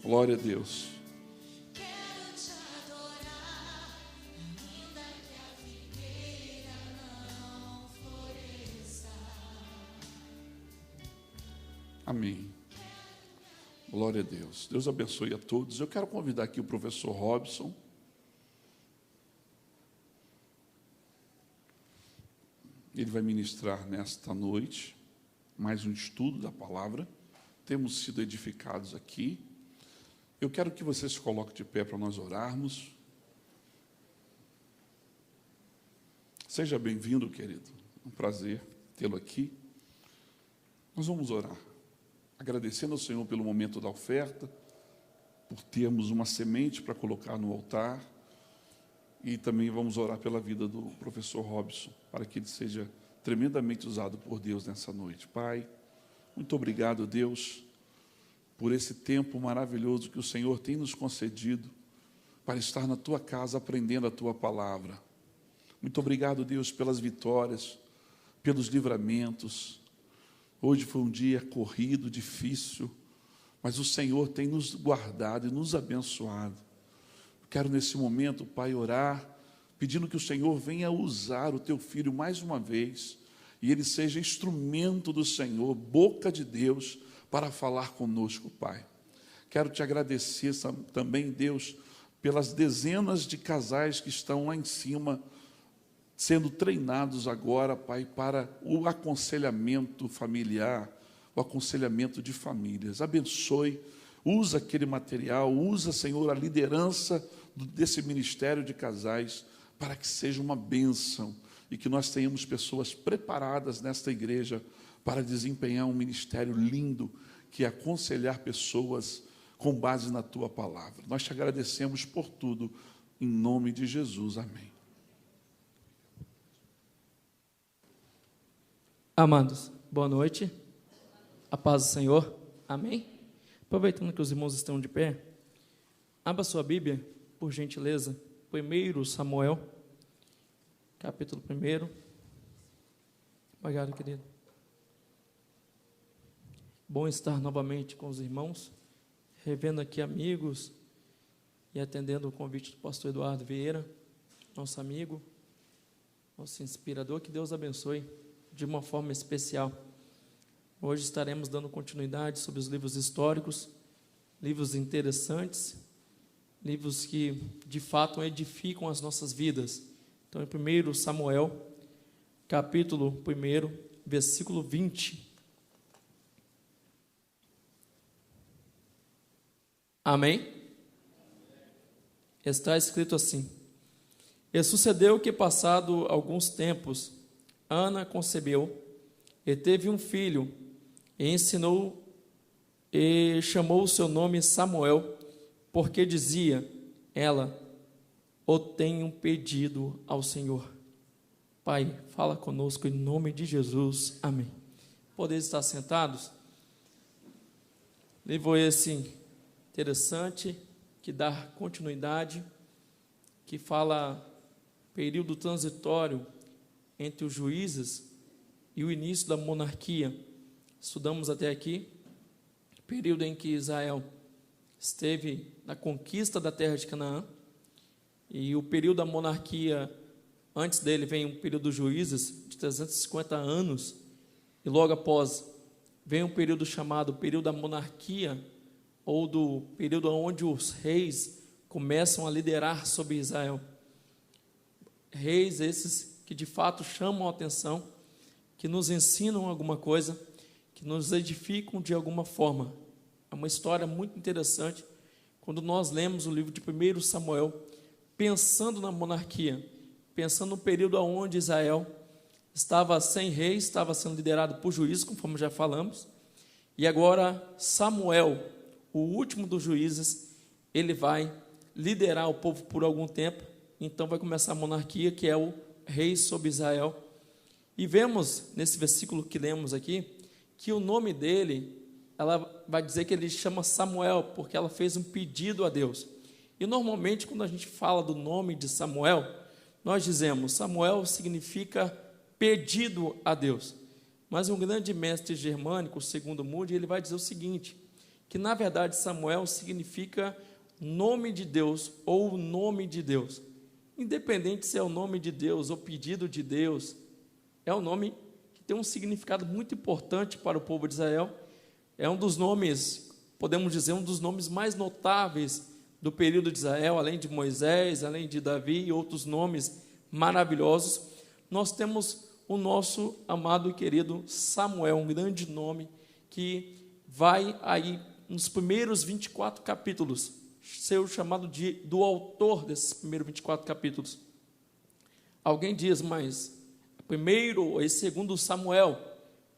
Glória a Deus. Amém. Glória a Deus. Deus abençoe a todos. Eu quero convidar aqui o professor Robson. Ele vai ministrar nesta noite mais um estudo da palavra. Temos sido edificados aqui. Eu quero que você se coloque de pé para nós orarmos. Seja bem-vindo, querido. É um prazer tê-lo aqui. Nós vamos orar, agradecendo ao Senhor pelo momento da oferta, por termos uma semente para colocar no altar, e também vamos orar pela vida do professor Robson, para que ele seja tremendamente usado por Deus nessa noite. Pai, muito obrigado, Deus, por esse tempo maravilhoso que o Senhor tem nos concedido, para estar na Tua casa aprendendo a Tua palavra. Muito obrigado, Deus, pelas vitórias, pelos livramentos. Hoje foi um dia corrido, difícil, mas o Senhor tem nos guardado e nos abençoado. Quero nesse momento, Pai, orar, pedindo que o Senhor venha usar o Teu Filho mais uma vez, e ele seja instrumento do Senhor, boca de Deus, para falar conosco, Pai. Quero Te agradecer também, Deus, pelas dezenas de casais que estão lá em cima, sendo treinados agora, Pai, para o aconselhamento familiar, o aconselhamento de famílias. Abençoe, usa aquele material, usa, Senhor, a liderança desse ministério de casais, para que seja uma bênção, e que nós tenhamos pessoas preparadas nesta igreja, para desempenhar um ministério lindo, que é aconselhar pessoas com base na Tua palavra. Nós Te agradecemos por tudo, em nome de Jesus, amém. Amados, boa noite, a paz do Senhor, amém? Aproveitando que os irmãos estão de pé, abra sua Bíblia, por gentileza, 1 Samuel, capítulo 1. Obrigado, querido. Bom estar novamente com os irmãos, revendo aqui amigos e atendendo o convite do pastor Eduardo Vieira, nosso amigo, nosso inspirador. Que Deus abençoe de uma forma especial. Hoje estaremos dando continuidade sobre os livros históricos, livros interessantes, livros que de fato edificam as nossas vidas. Então, em 1 Samuel, capítulo 1, versículo 20. Amém? Está escrito assim: E sucedeu que, passado alguns tempos, Ana concebeu e teve um filho, e chamou o seu nome Samuel, porque dizia ela: O tenho pedido ao Senhor. Pai, fala conosco em nome de Jesus, amém. Podeis estar sentados? Livro esse interessante, que dá continuidade, que fala período transitório entre os juízes e o início da monarquia. Estudamos até aqui, período em que Israel esteve na conquista da terra de Canaã, e o período da monarquia, antes dele vem um período dos juízes de 350 anos, e logo após vem um período chamado período da monarquia, ou do período onde os reis começam a liderar sobre Israel. Reis esses que de fato chamam a atenção, que nos ensinam alguma coisa, que nos edificam de alguma forma. É uma história muito interessante, quando nós lemos o livro de 1 Samuel, pensando na monarquia, pensando no período onde Israel estava sem rei, estava sendo liderado por juízes, conforme já falamos, e agora Samuel, o último dos juízes, ele vai liderar o povo por algum tempo, então vai começar a monarquia, que é o rei sobre Israel. E vemos nesse versículo que lemos aqui, que o nome dele, ela vai dizer que ele chama Samuel, porque ela fez um pedido a Deus. E normalmente quando a gente fala do nome de Samuel, nós dizemos, Samuel significa pedido a Deus. Mas um grande mestre germânico, segundo Moody, ele vai dizer o seguinte, que na verdade Samuel significa nome de Deus ou nome de Deus. Independente se é o nome de Deus ou pedido de Deus, é um nome que tem um significado muito importante para o povo de Israel. É um dos nomes, podemos dizer, um dos nomes mais notáveis do período de Israel, além de Moisés, além de Davi e outros nomes maravilhosos. Nós temos o nosso amado e querido Samuel, um grande nome que vai aí nos primeiros 24 capítulos ser o chamado do autor desses primeiros 24 capítulos. Alguém diz, mas primeiro e segundo Samuel,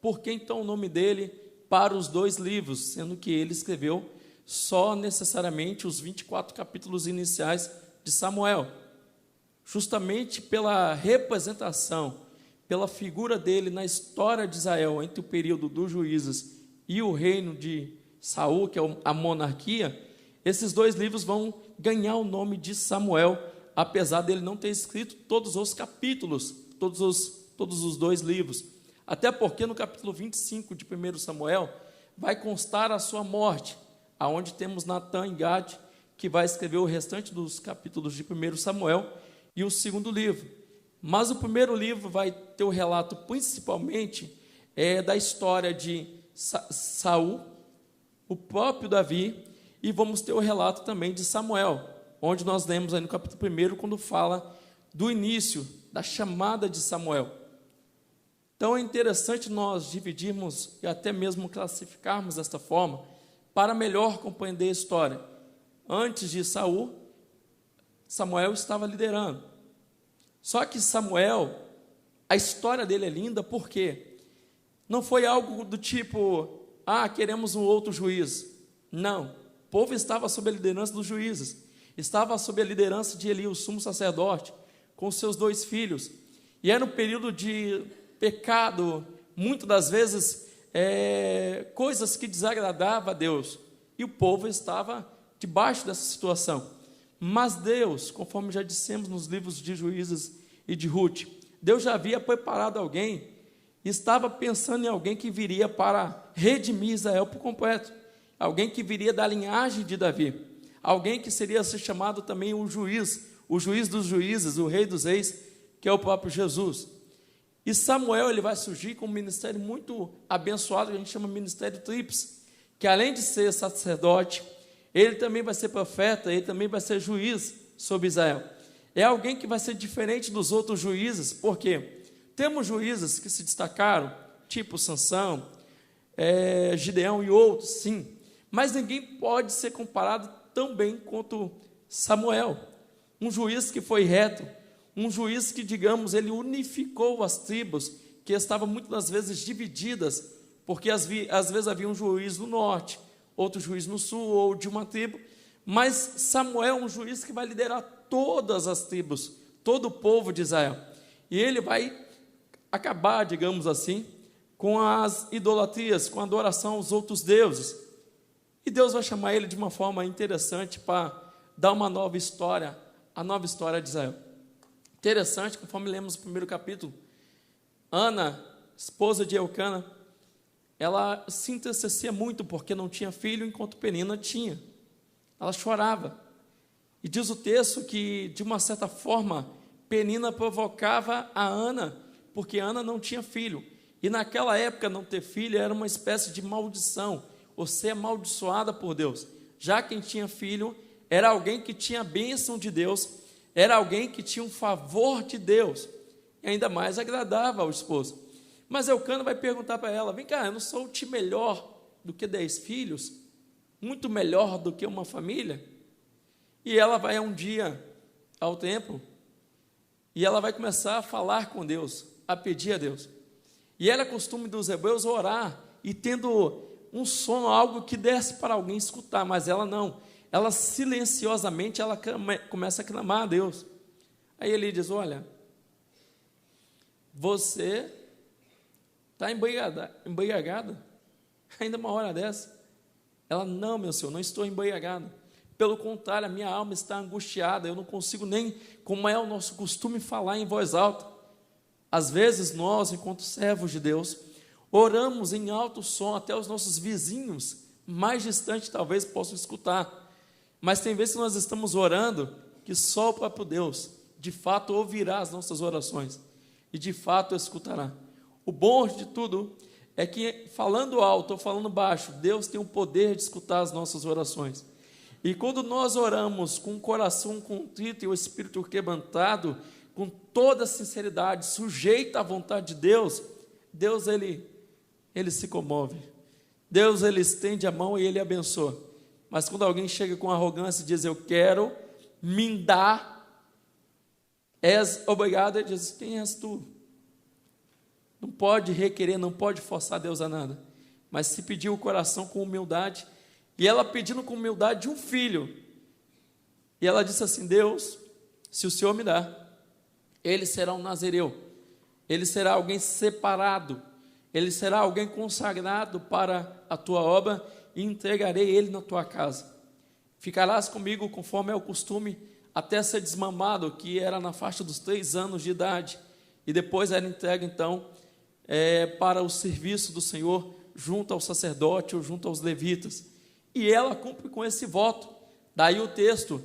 por que então o nome dele para os dois livros, sendo que ele escreveu só necessariamente os 24 capítulos iniciais de Samuel? Justamente pela representação, pela figura dele na história de Israel, entre o período dos juízes e o reino de Saul, que é a monarquia, esses dois livros vão ganhar o nome de Samuel, apesar dele não ter escrito todos os capítulos, todos os dois livros. Até porque no capítulo 25 de 1 Samuel vai constar a sua morte, aonde temos Natã e Gade, que vai escrever o restante dos capítulos de 1 Samuel e o segundo livro. Mas o primeiro livro vai ter o relato principalmente da história de Saul, o próprio Davi, e vamos ter o relato também de Samuel, onde nós lemos aí no capítulo 1, quando fala do início, da chamada de Samuel. Então é interessante nós dividirmos e até mesmo classificarmos desta forma, para melhor compreender a história. Antes de Saul, Samuel estava liderando. Só que Samuel, a história dele é linda porque não foi algo do tipo, queremos um outro juiz. Não. O povo estava sob a liderança dos juízes, estava sob a liderança de Eli, o sumo sacerdote, com seus 2 filhos, e era um período de pecado, muitas das vezes, coisas que desagradavam a Deus, e o povo estava debaixo dessa situação. Mas Deus, conforme já dissemos nos livros de Juízes e de Ruth, Deus já havia preparado alguém, estava pensando em alguém que viria para redimir Israel por completo, alguém que viria da linhagem de Davi, alguém que seria ser chamado também o juiz dos juízes, o rei dos reis, que é o próprio Jesus. E Samuel, ele vai surgir com um ministério muito abençoado, que a gente chama ministério tríplice, que além de ser sacerdote, ele também vai ser profeta, ele também vai ser juiz sobre Israel. É alguém que vai ser diferente dos outros juízes, porque temos juízes que se destacaram, tipo Sansão, Gideão e outros, sim, mas ninguém pode ser comparado tão bem quanto Samuel, um juiz que foi reto, um juiz que, digamos, ele unificou as tribos, que estavam muitas das vezes divididas, porque às vezes havia um juiz no norte, outro juiz no sul, ou de uma tribo, mas Samuel é um juiz que vai liderar todas as tribos, todo o povo de Israel, e ele vai acabar, digamos assim, com as idolatrias, com a adoração aos outros deuses, e Deus vai chamar ele de uma forma interessante para dar uma nova história, a nova história de Israel. Interessante, conforme lemos o primeiro capítulo, Ana, esposa de Eucana, ela se entristecia muito porque não tinha filho, enquanto Penina tinha. Ela chorava. E diz o texto que, de uma certa forma, Penina provocava a Ana, porque Ana não tinha filho. E naquela época, não ter filho era uma espécie de maldição, ou ser amaldiçoada por Deus. Já quem tinha filho era alguém que tinha a bênção de Deus, era alguém que tinha um favor de Deus, e ainda mais agradava ao esposo. Mas Eucana vai perguntar para ela, vem cá, eu não sou-te melhor do que 10 filhos? Muito melhor do que uma família? E ela vai um dia ao templo, e ela vai começar a falar com Deus, a pedir a Deus. E era costume dos hebreus orar, e tendo um som, algo que desse para alguém escutar, mas ela não. Ela silenciosamente, ela começa a clamar a Deus. Aí ele diz, olha, você está embriagada? Ainda uma hora dessa? Ela, não, meu Senhor, não estou embriagada. Pelo contrário, a minha alma está angustiada, eu não consigo nem, como é o nosso costume, falar em voz alta. Às vezes nós, enquanto servos de Deus, oramos em alto som, até os nossos vizinhos mais distantes talvez possam escutar. Mas tem vezes que nós estamos orando que só o próprio Deus, de fato, ouvirá as nossas orações e de fato escutará. O bom de tudo é que, falando alto ou falando baixo, Deus tem o poder de escutar as nossas orações. E quando nós oramos com o coração contrito e o espírito quebrantado, com toda a sinceridade, sujeito à vontade de Deus, Deus ele se comove. Deus ele estende a mão e ele abençoa. Mas quando alguém chega com arrogância e diz, eu quero, me dá, és obrigado, ele diz, quem és tu? Não pode requerer, não pode forçar Deus a nada. Mas se pedir o coração com humildade, e ela pedindo com humildade um filho, e ela disse assim, Deus, se o Senhor me dá, ele será um nazireu, ele será alguém separado, ele será alguém consagrado para a tua obra, e entregarei ele na tua casa. Ficarás comigo conforme é o costume, até ser desmamado, que era na faixa dos 3 anos de idade, e depois era entregue então para o serviço do Senhor, junto ao sacerdote ou junto aos levitas. E ela cumpre com esse voto. Daí o texto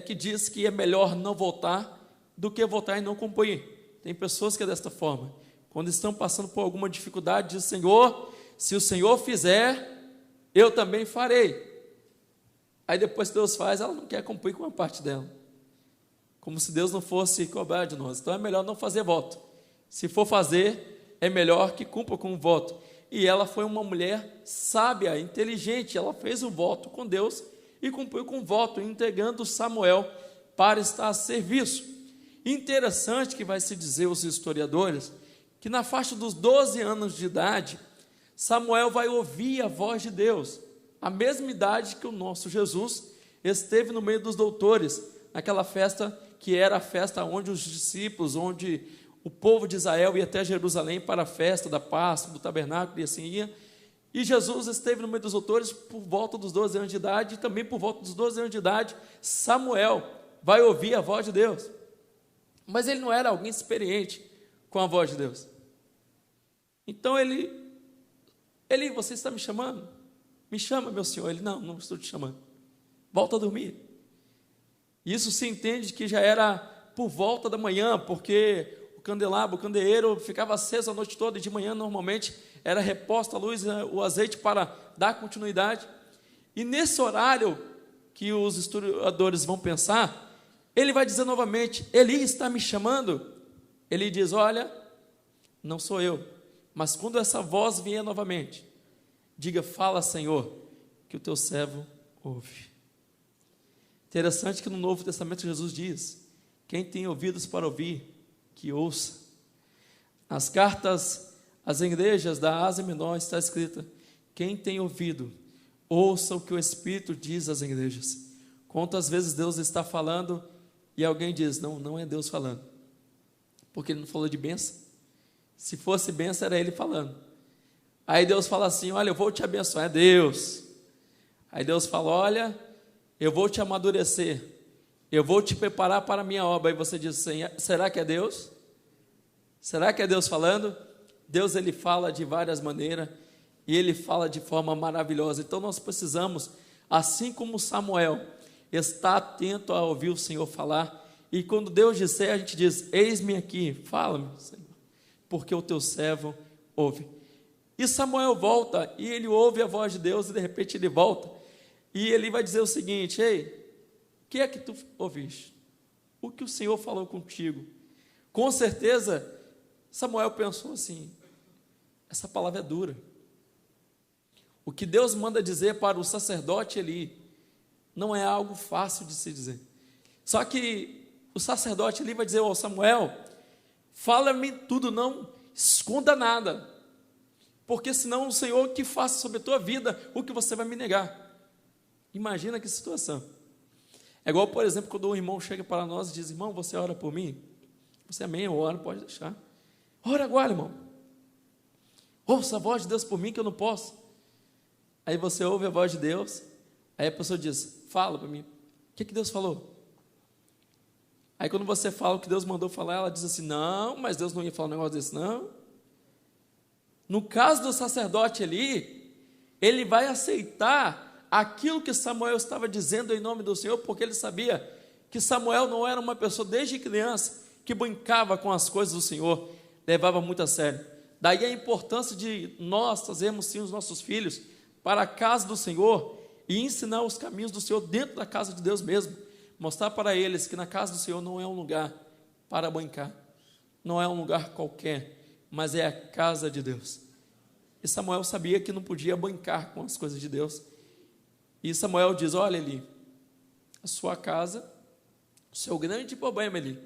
que diz que é melhor não votar do que votar e não cumprir. Tem pessoas que é desta forma. Quando estão passando por alguma dificuldade, diz, Senhor, se o Senhor fizer, eu também farei. Aí depois que Deus faz, ela não quer cumprir com a parte dela. Como se Deus não fosse cobrar de nós. Então é melhor não fazer voto. Se for fazer, é melhor que cumpra com o voto. E ela foi uma mulher sábia, inteligente. Ela fez um voto com Deus e cumpriu com o voto, entregando Samuel para estar a serviço. Interessante que vai se dizer os historiadores, que na faixa dos 12 anos de idade, Samuel vai ouvir a voz de Deus, a mesma idade que o nosso Jesus esteve no meio dos doutores, naquela festa que era a festa onde os discípulos, onde o povo de Israel ia até Jerusalém para a festa da Páscoa, do tabernáculo e assim ia. E Jesus esteve no meio dos doutores por volta dos 12 anos de idade, e também por volta dos 12 anos de idade, Samuel vai ouvir a voz de Deus. Mas ele não era alguém experiente com a voz de Deus. Então ele, você está me chamando? Me chama, meu senhor. Ele, não estou te chamando. Volta a dormir. Isso se entende que já era por volta da manhã, porque o candelabro, o candeeiro ficava aceso a noite toda, e de manhã normalmente era reposta a luz, o azeite para dar continuidade. E nesse horário que os historiadores vão pensar, ele vai dizer novamente, Eli está me chamando? Ele diz, olha, não sou eu, mas quando essa voz vier novamente, diga, fala, Senhor, que o teu servo ouve. Interessante que no Novo Testamento Jesus diz, quem tem ouvidos para ouvir, que ouça. Nas cartas às igrejas da Ásia Menor está escrita, quem tem ouvido, ouça o que o Espírito diz às igrejas. Quantas vezes Deus está falando e alguém diz, não é Deus falando, porque ele não falou de bênção. Se fosse bênção, era ele falando. Aí Deus fala assim, olha, eu vou te abençoar, é Deus. Aí Deus fala, olha, eu vou te amadurecer, eu vou te preparar para a minha obra. Aí você diz assim, será que é Deus? Será que é Deus falando? Deus, ele fala de várias maneiras, e ele fala de forma maravilhosa. Então nós precisamos, assim como Samuel, estar atento a ouvir o Senhor falar, e quando Deus disser, a gente diz, eis-me aqui, fala-me, Senhor, porque o teu servo ouve. E Samuel volta, e ele ouve a voz de Deus, e de repente ele volta, e ele vai dizer o seguinte, ei, o que é que tu ouviste? O que o Senhor falou contigo? Com certeza, Samuel pensou assim, essa palavra é dura. O que Deus manda dizer para o sacerdote Eli, não é algo fácil de se dizer. Só que o sacerdote Eli vai dizer ao Samuel, fala-me tudo, não esconda nada, porque senão o Senhor que faça sobre a tua vida o que você vai me negar. Imagina que situação. É igual, por exemplo, quando um irmão chega para nós e diz, irmão, você ora por mim? Você amém, eu oro, pode deixar. Ora agora, irmão. Ouça a voz de Deus por mim que eu não posso. Aí você ouve a voz de Deus, aí a pessoa diz, fala para mim, o que Deus falou? Aí quando você fala o que Deus mandou falar, ela diz assim, não, mas Deus não ia falar um negócio desse, não. No caso do sacerdote ali, ele vai aceitar aquilo que Samuel estava dizendo em nome do Senhor, porque ele sabia que Samuel não era uma pessoa desde criança que brincava com as coisas do Senhor, levava muito a sério. Daí a importância de nós trazermos sim os nossos filhos para a casa do Senhor e ensinar os caminhos do Senhor dentro da casa de Deus mesmo, mostrar para eles que na casa do Senhor não é um lugar para brincar, não é um lugar qualquer, mas é a casa de Deus. E Samuel sabia que não podia brincar com as coisas de Deus. E Samuel diz: olha, Eli, a sua casa, o seu grande problema, Eli,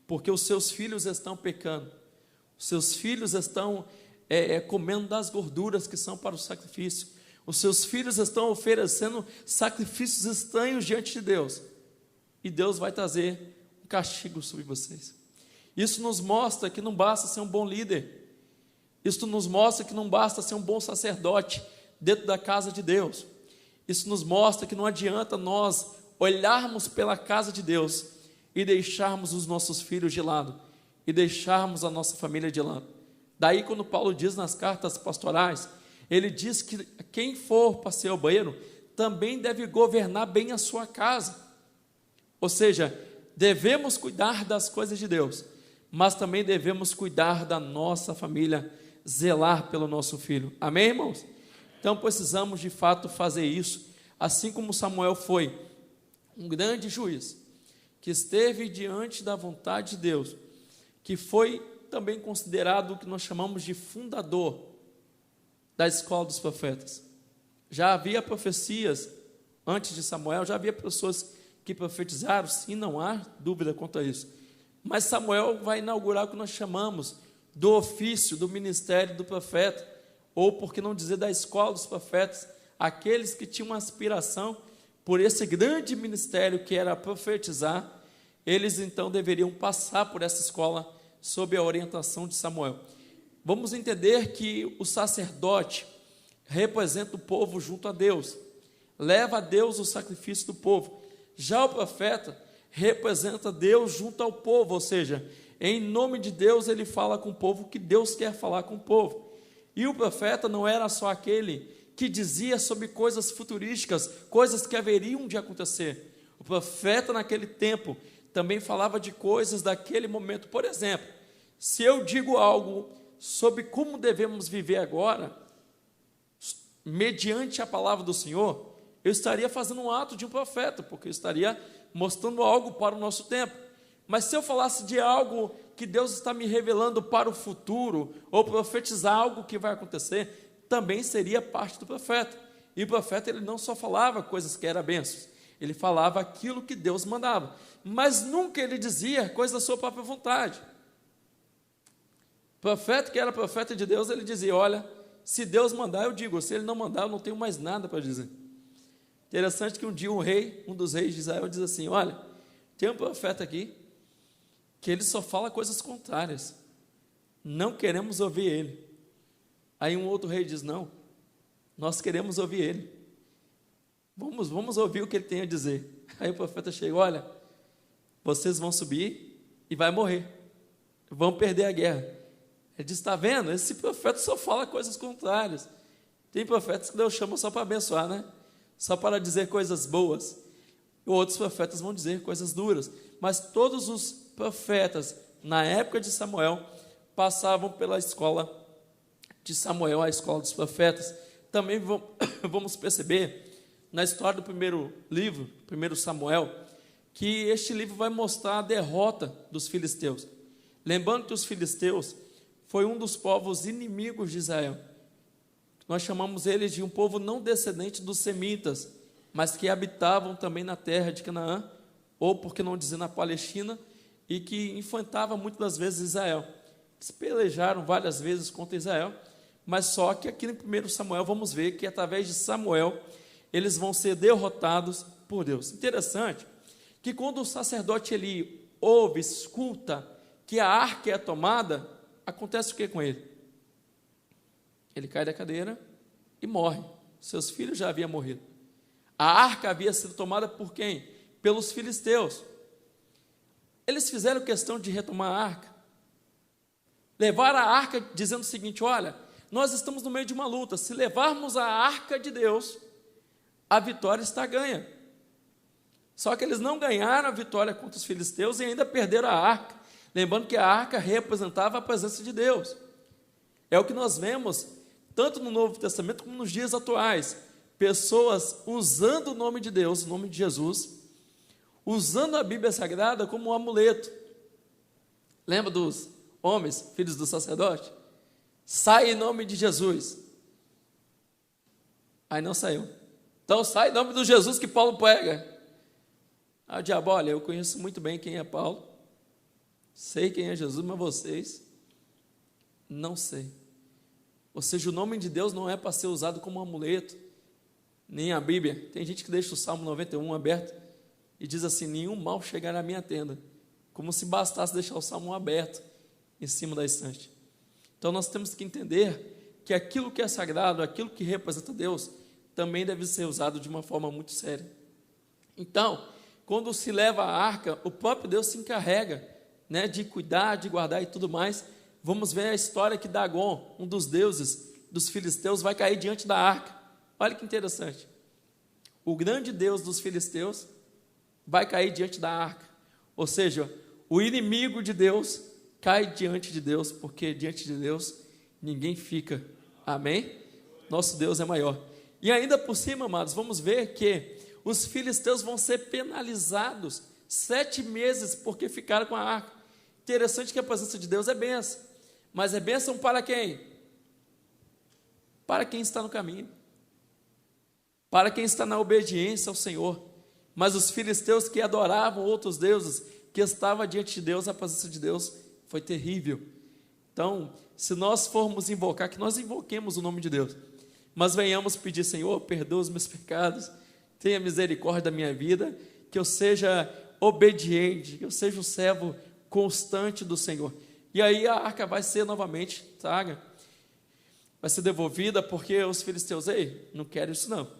porque os seus filhos estão pecando, os seus filhos estão comendo das gorduras que são para o sacrifício, os seus filhos estão oferecendo sacrifícios estranhos diante de Deus, e Deus vai trazer um castigo sobre vocês. Isso nos mostra que não basta ser um bom líder, isso nos mostra que não basta ser um bom sacerdote dentro da casa de Deus, isso nos mostra que não adianta nós olharmos pela casa de Deus e deixarmos os nossos filhos de lado, e deixarmos a nossa família de lado. Daí quando Paulo diz nas cartas pastorais, ele diz que quem for para ser obreiro também deve governar bem a sua casa. Ou seja, devemos cuidar das coisas de Deus, mas também devemos cuidar da nossa família, zelar pelo nosso filho. Amém, irmãos? Então precisamos de fato fazer isso, assim como Samuel foi um grande juiz, que esteve diante da vontade de Deus, que foi também considerado o que nós chamamos de fundador da escola dos profetas. Já havia profecias antes de Samuel, já havia pessoas que profetizaram, sim, não há dúvida quanto a isso. Mas Samuel vai inaugurar o que nós chamamos do ofício, do ministério do profeta, ou por que não dizer da escola dos profetas, aqueles que tinham uma aspiração por esse grande ministério que era profetizar, eles então deveriam passar por essa escola sob a orientação de Samuel. Vamos entender que o sacerdote representa o povo junto a Deus, leva a Deus o sacrifício do povo. Já o profeta representa Deus junto ao povo, ou seja, em nome de Deus ele fala com o povo que Deus quer falar com o povo. E o profeta não era só aquele que dizia sobre coisas futurísticas, coisas que haveriam de acontecer. O profeta naquele tempo também falava de coisas daquele momento. Por exemplo, se eu digo algo sobre como devemos viver agora, mediante a palavra do Senhor, eu estaria fazendo um ato de um profeta, porque eu estaria mostrando algo para o nosso tempo. Mas se eu falasse de algo que Deus está me revelando para o futuro, ou profetizar algo que vai acontecer, também seria parte do profeta. E o profeta, ele não só falava coisas que eram bênçãos, ele falava aquilo que Deus mandava, mas nunca ele dizia coisas da sua própria vontade. O profeta que era profeta de Deus, ele dizia: olha, se Deus mandar eu digo, se ele não mandar eu não tenho mais nada para dizer. Interessante que um dia um dos reis de Israel diz assim: olha, tem um profeta aqui que ele só fala coisas contrárias, não queremos ouvir ele. Aí um outro rei diz: não, nós queremos ouvir ele, vamos ouvir o que ele tem a dizer. Aí o profeta chega: olha, vocês vão subir e vai morrer, vão perder a guerra. Ele diz: está vendo, esse profeta só fala coisas contrárias. Tem profetas que Deus chama só para abençoar, né? Só para dizer coisas boas. Outros profetas vão dizer coisas duras. Mas todos os profetas, na época de Samuel, passavam pela escola de Samuel, a escola dos profetas. Também vamos perceber, na história do primeiro livro, 1 Samuel, que este livro vai mostrar a derrota dos filisteus. Lembrando que os filisteus foi um dos povos inimigos de Israel. Nós chamamos eles de um povo não descendente dos semitas, mas que habitavam também na terra de Canaã, ou por que não dizer na Palestina, e que enfrentavam muitas das vezes Israel. Eles pelejaram várias vezes contra Israel, mas só que aqui no 1 Samuel vamos ver que através de Samuel eles vão ser derrotados por Deus. Interessante que quando o sacerdote ele ouve, escuta que a arca é tomada, acontece o que com ele? Ele cai da cadeira e morre. Seus filhos já haviam morrido. A arca havia sido tomada por quem? Pelos filisteus. Eles fizeram questão de retomar a arca. Levaram a arca dizendo o seguinte: olha, nós estamos no meio de uma luta. Se levarmos a arca de Deus, a vitória está ganha. Só que eles não ganharam a vitória contra os filisteus e ainda perderam a arca. Lembrando que a arca representava a presença de Deus. É o que nós vemos, tanto no Novo Testamento como nos dias atuais. Pessoas usando o nome de Deus, o nome de Jesus, usando a Bíblia Sagrada como um amuleto. Lembra dos homens, filhos do sacerdote? Sai em nome de Jesus. Aí não saiu. Então sai em nome do Jesus que Paulo prega. Ah, o diabo, olha, eu conheço muito bem quem é Paulo, sei quem é Jesus, mas vocês não sei. Ou seja, o nome de Deus não é para ser usado como um amuleto, nem a Bíblia. Tem gente que deixa o Salmo 91 aberto e diz assim: nenhum mal chegará à minha tenda, como se bastasse deixar o Salmo aberto em cima da estante. Então nós temos que entender que aquilo que é sagrado, aquilo que representa Deus, também deve ser usado de uma forma muito séria. Então, quando se leva a arca, o próprio Deus se encarrega, né, de cuidar, de guardar e tudo mais. Vamos ver a história que Dagon, um dos deuses dos filisteus, vai cair diante da arca. Olha que interessante. O grande Deus dos filisteus vai cair diante da arca. Ou seja, o inimigo de Deus cai diante de Deus, porque diante de Deus ninguém fica. Amém? Nosso Deus é maior. E ainda por cima, amados, vamos ver que os filisteus vão ser penalizados 7 meses porque ficaram com a arca. Interessante que a presença de Deus é bênção. Mas é bênção para quem? Para quem está no caminho. Para quem está na obediência ao Senhor. Mas os filisteus que adoravam outros deuses, que estavam diante de Deus, a presença de Deus foi terrível. Então, se nós formos invocar, que nós invoquemos o nome de Deus, mas venhamos pedir: Senhor, perdoa os meus pecados, tenha misericórdia da minha vida, que eu seja obediente, que eu seja um servo constante do Senhor. E aí a arca vai ser novamente, sabe? Vai ser devolvida, porque os filisteus, ei, não quero isso não.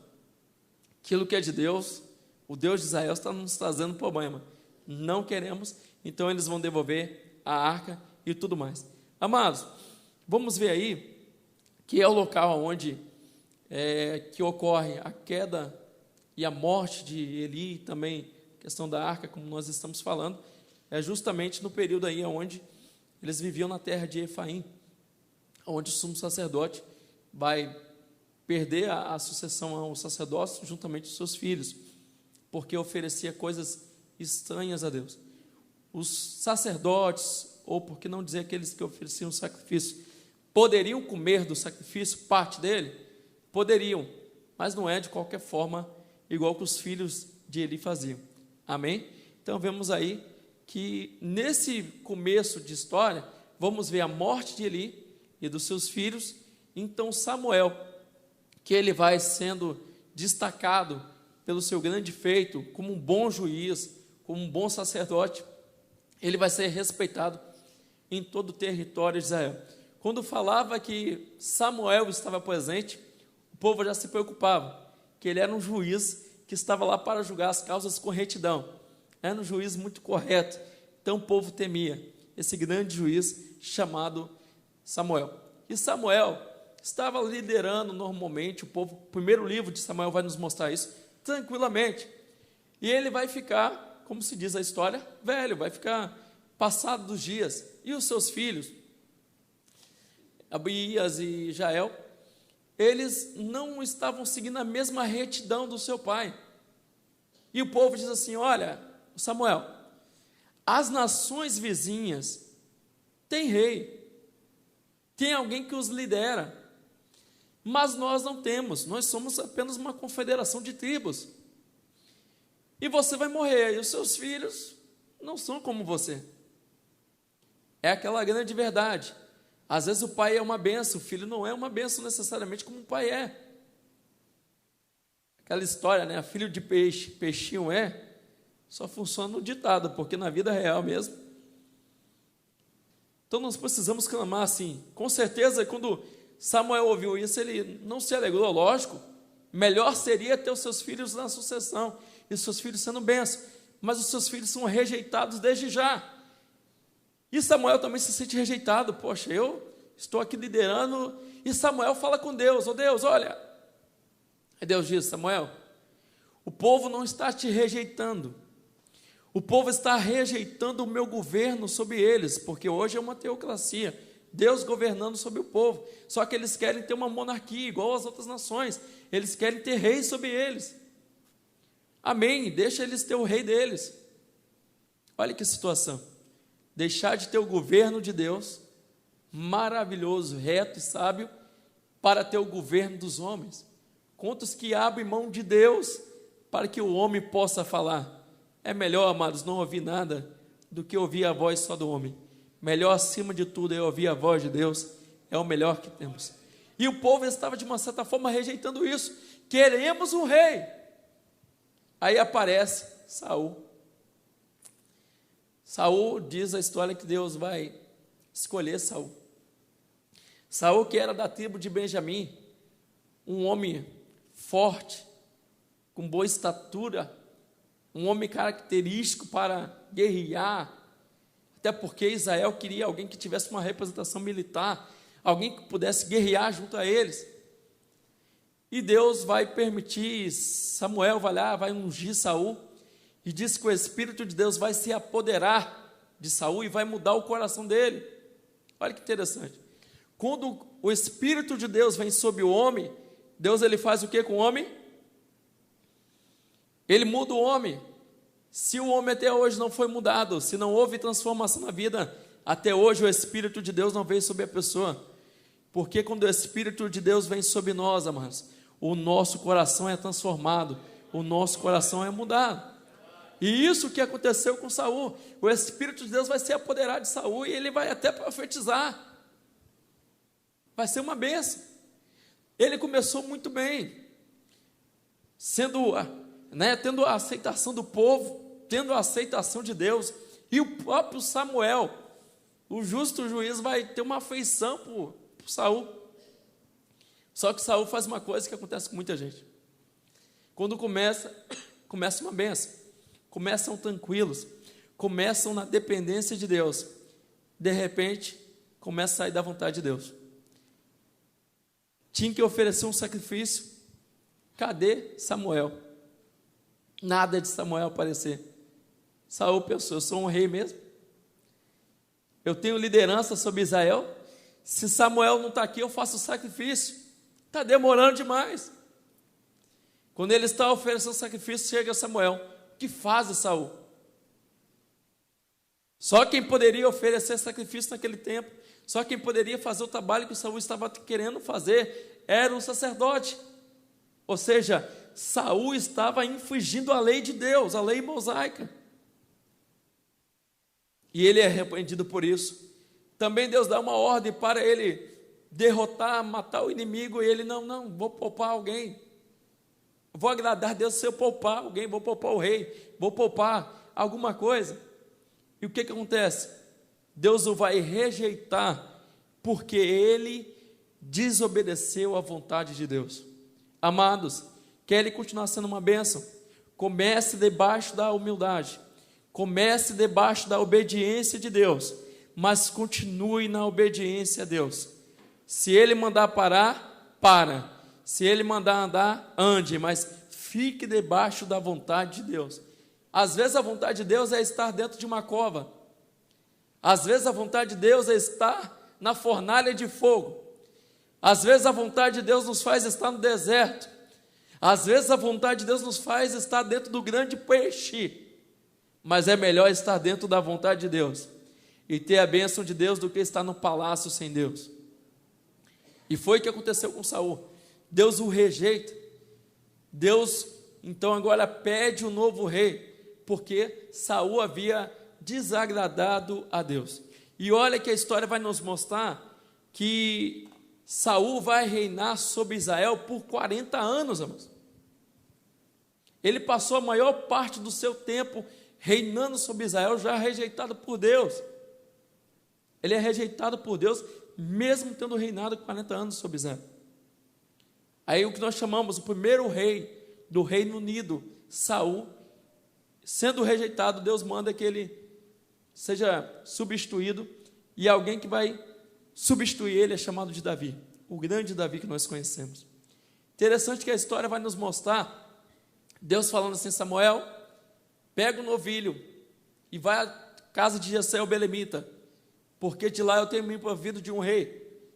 Aquilo que é de Deus, o Deus de Israel está nos trazendo problema. Não queremos, então eles vão devolver a arca e tudo mais. Amados, vamos ver aí que é o local onde que ocorre a queda e a morte de Eli, e também a questão da arca, como nós estamos falando, é justamente no período aí onde eles viviam na terra de Efaim, onde o sumo sacerdote vai perder a sucessão ao sacerdócio juntamente com seus filhos, porque oferecia coisas estranhas a Deus. Os sacerdotes, ou por que não dizer aqueles que ofereciam sacrifício, poderiam comer do sacrifício, parte dele? Poderiam, mas não é de qualquer forma igual que os filhos de Eli faziam. Amém? Então vemos aí que nesse começo de história, vamos ver a morte de Eli e dos seus filhos. Então Samuel, que ele vai sendo destacado pelo seu grande feito, como um bom juiz, como um bom sacerdote, ele vai ser respeitado em todo o território de Israel. Quando falava que Samuel estava presente, o povo já se preocupava, que ele era um juiz que estava lá para julgar as causas com retidão. Era um juiz muito correto, então o povo temia esse grande juiz chamado Samuel. E Samuel estava liderando normalmente o povo. O primeiro livro de Samuel vai nos mostrar isso tranquilamente. E ele vai ficar, como se diz a história, velho, vai ficar passado dos dias. E os seus filhos, Abias e Jael, eles não estavam seguindo a mesma retidão do seu pai. E o povo diz assim: olha, Samuel, as nações vizinhas têm rei, tem alguém que os lidera, mas nós não temos, nós somos apenas uma confederação de tribos. E você vai morrer, e os seus filhos não são como você. É aquela grande verdade. Às vezes o pai é uma bênção, o filho não é uma bênção necessariamente como o pai é. Aquela história, né? Filho de peixe, peixinho é, só funciona no ditado, porque na vida real mesmo. Então nós precisamos clamar assim. Com certeza, quando Samuel ouviu isso, ele não se alegrou, lógico. Melhor seria ter os seus filhos na sucessão, e os seus filhos sendo bênção, mas os seus filhos são rejeitados desde já. E Samuel também se sente rejeitado. Poxa, eu estou aqui liderando, e Samuel fala com Deus, Deus, olha, aí Deus diz, Samuel, o povo não está te rejeitando, o povo está rejeitando o meu governo sobre eles, porque hoje é uma teocracia, Deus governando sobre o povo, só que eles querem ter uma monarquia, igual às outras nações, eles querem ter rei sobre eles, amém, deixa eles ter o rei deles, olha que situação, deixar de ter o governo de Deus, maravilhoso, reto e sábio, para ter o governo dos homens, quantos que abrem mão de Deus, para que o homem possa falar, é melhor, amados, não ouvir nada, do que ouvir a voz só do homem, melhor acima de tudo é ouvir a voz de Deus, é o melhor que temos, e o povo estava de uma certa forma rejeitando isso, queremos um rei, aí aparece Saul, Saul diz a história que Deus vai escolher Saul. Saul, que era da tribo de Benjamim, um homem forte, com boa estatura, um homem característico para guerrear, até porque Israel queria alguém que tivesse uma representação militar, alguém que pudesse guerrear junto a eles. E Deus vai permitir, Samuel vai lá, vai ungir Saul, e diz que o Espírito de Deus vai se apoderar de Saul e vai mudar o coração dele. Olha que interessante. Quando o Espírito de Deus vem sobre o homem, Deus ele faz o que com o homem? Ele muda o homem. Se o homem até hoje não foi mudado, se não houve transformação na vida, até hoje o Espírito de Deus não veio sobre a pessoa. Porque quando o Espírito de Deus vem sobre nós, amados, o nosso coração é transformado, o nosso coração é mudado. E isso que aconteceu com Saul, o Espírito de Deus vai se apoderar de Saul e ele vai até profetizar, vai ser uma bênção. Ele começou muito bem, tendo a aceitação do povo, tendo a aceitação de Deus, e o próprio Samuel, o justo juiz, vai ter uma afeição por Saul. Só que Saul faz uma coisa que acontece com muita gente, quando começa uma bênção, começam tranquilos, começam na dependência de Deus, de repente, começa a sair da vontade de Deus. Tinha que oferecer um sacrifício, cadê Samuel? Nada de Samuel aparecer. Saul pensou, eu sou um rei mesmo? Eu tenho liderança sobre Israel? Se Samuel não está aqui, eu faço o sacrifício, está demorando demais. Quando ele está oferecendo sacrifício, chega Samuel, que faz Saul? Só quem poderia oferecer sacrifício naquele tempo, só quem poderia fazer o trabalho que Saul estava querendo fazer, era um sacerdote. Ou seja, Saul estava infringindo a lei de Deus, a lei mosaica. E ele é repreendido por isso. Também Deus dá uma ordem para ele derrotar, matar o inimigo, e ele, não, vou poupar alguém. Vou agradar a Deus se eu poupar alguém, vou poupar o rei, vou poupar alguma coisa. E o que acontece? Deus o vai rejeitar, porque ele desobedeceu à vontade de Deus. Amados, quer ele continuar sendo uma bênção? Comece debaixo da humildade, comece debaixo da obediência de Deus, mas continue na obediência a Deus. Se ele mandar parar, para. Se ele mandar andar, ande, mas fique debaixo da vontade de Deus. Às vezes a vontade de Deus é estar dentro de uma cova. Às vezes a vontade de Deus é estar na fornalha de fogo. Às vezes a vontade de Deus nos faz estar no deserto. Às vezes a vontade de Deus nos faz estar dentro do grande peixe. Mas é melhor estar dentro da vontade de Deus e ter a bênção de Deus do que estar no palácio sem Deus. E foi o que aconteceu com Saul. Deus o rejeita. Deus, então, agora pede um novo rei, porque Saul havia desagradado a Deus. E olha que a história vai nos mostrar que Saul vai reinar sobre Israel por 40 anos, amados. Ele passou a maior parte do seu tempo reinando sobre Israel, já rejeitado por Deus. Ele é rejeitado por Deus, mesmo tendo reinado 40 anos sobre Israel. Aí o que nós chamamos o primeiro rei do Reino Unido, Saul, sendo rejeitado, Deus manda que ele seja substituído, e alguém que vai substituir ele é chamado de Davi, o grande Davi que nós conhecemos. Interessante que a história vai nos mostrar Deus falando assim: Samuel, pega um novilho e vai à casa de Jessé o belemita, porque de lá eu tenho me provido de um rei.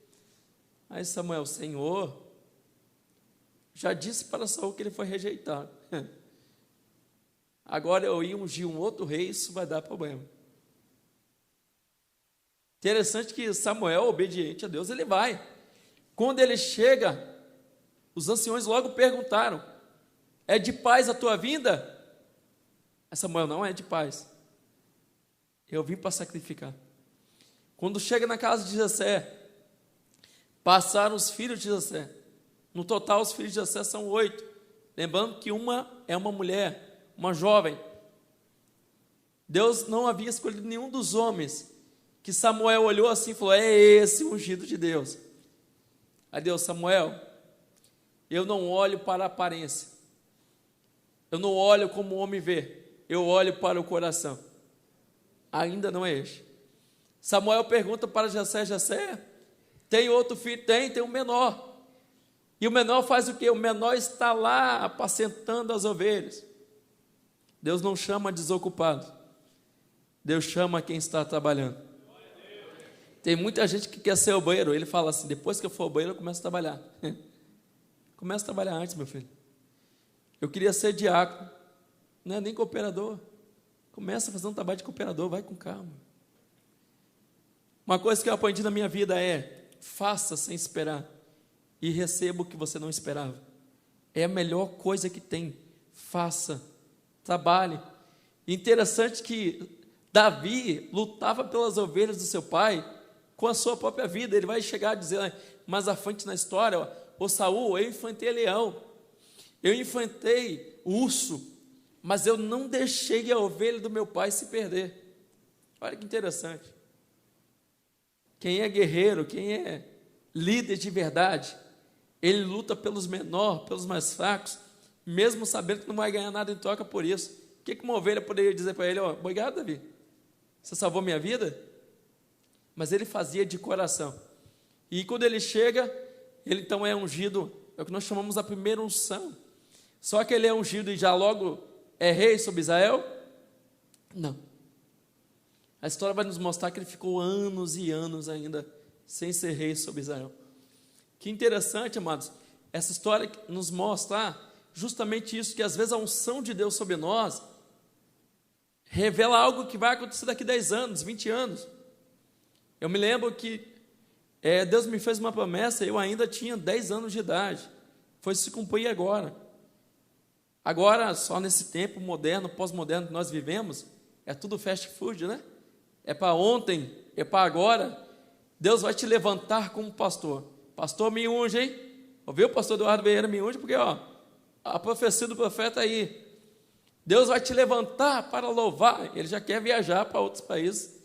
Aí Samuel: Senhor, já disse para Saul que ele foi rejeitado. Agora eu ia ungir um outro rei, isso vai dar problema. Interessante que Samuel, obediente a Deus, ele vai. Quando ele chega, os anciões logo perguntaram: é de paz a tua vinda? Aí Samuel: não é de paz, eu vim para sacrificar. Quando chega na casa de Jessé, passaram os filhos de Jessé. No total, os filhos de Jessé são 8. Lembrando que uma é uma mulher, uma jovem. Deus não havia escolhido nenhum dos homens, que Samuel olhou assim e falou: é esse o ungido de Deus. Aí Deus: Samuel, eu não olho para a aparência, eu não olho como o homem vê, eu olho para o coração. Ainda não é este. Samuel pergunta para Jessé: Jessé, tem outro filho? Tem um menor. E o menor faz o quê? O menor está lá apacentando as ovelhas. Deus não chama desocupado, Deus chama quem está trabalhando. Tem muita gente que quer ser obreiro, ele fala assim: depois que eu for obreiro eu começo a trabalhar. Começa a trabalhar antes, meu filho. Eu queria ser diácono, não é nem cooperador. Começa a fazer um trabalho de cooperador, vai com calma. Uma coisa que eu aprendi na minha vida é: faça sem esperar e receba o que você não esperava. É a melhor coisa que tem. Faça, trabalhe. Interessante que Davi lutava pelas ovelhas do seu pai com a sua própria vida. Ele vai chegar a dizer mais à frente na história: ô Saul, eu enfrentei leão, eu enfrentei urso, mas eu não deixei a ovelha do meu pai se perder. Olha que interessante. Quem é guerreiro, quem é líder de verdade, ele luta pelos menores, pelos mais fracos, mesmo sabendo que não vai ganhar nada em troca por isso. O que uma ovelha poderia dizer para ele? Obrigado, Davi, você salvou minha vida? Mas ele fazia de coração. E quando ele chega, ele então é ungido, é o que nós chamamos a primeira unção. Só que ele é ungido e já logo é rei sobre Israel? Não. A história vai nos mostrar que ele ficou anos e anos ainda sem ser rei sobre Israel. Que interessante, amados, essa história nos mostra justamente isso, que às vezes a unção de Deus sobre nós revela algo que vai acontecer daqui 10 anos, 20 anos. Eu me lembro que Deus me fez uma promessa, eu ainda tinha 10 anos de idade, foi se cumprir agora. Agora, só nesse tempo moderno, pós-moderno que nós vivemos, é tudo fast food, né? É para ontem, é para agora. Deus vai te levantar como pastor. Pastor, me unge, hein? Ouviu, pastor Eduardo Vieira, me unge, porque a profecia do profeta aí. Deus vai te levantar para louvar. Ele já quer viajar para outros países,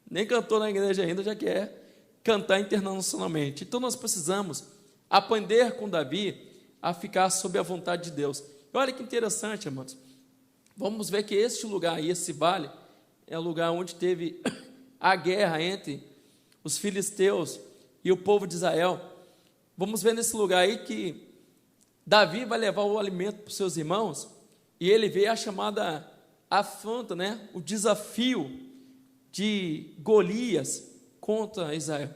nem cantou na igreja ainda, já quer cantar internacionalmente. Então nós precisamos aprender com Davi a ficar sob a vontade de Deus. E olha que interessante, amados. Vamos ver que este lugar aí, esse vale, é o lugar onde teve a guerra entre os filisteus e o povo de Israel. Vamos ver nesse lugar aí que Davi vai levar o alimento para os seus irmãos, e ele vê a chamada afronta, né? O desafio de Golias contra Israel.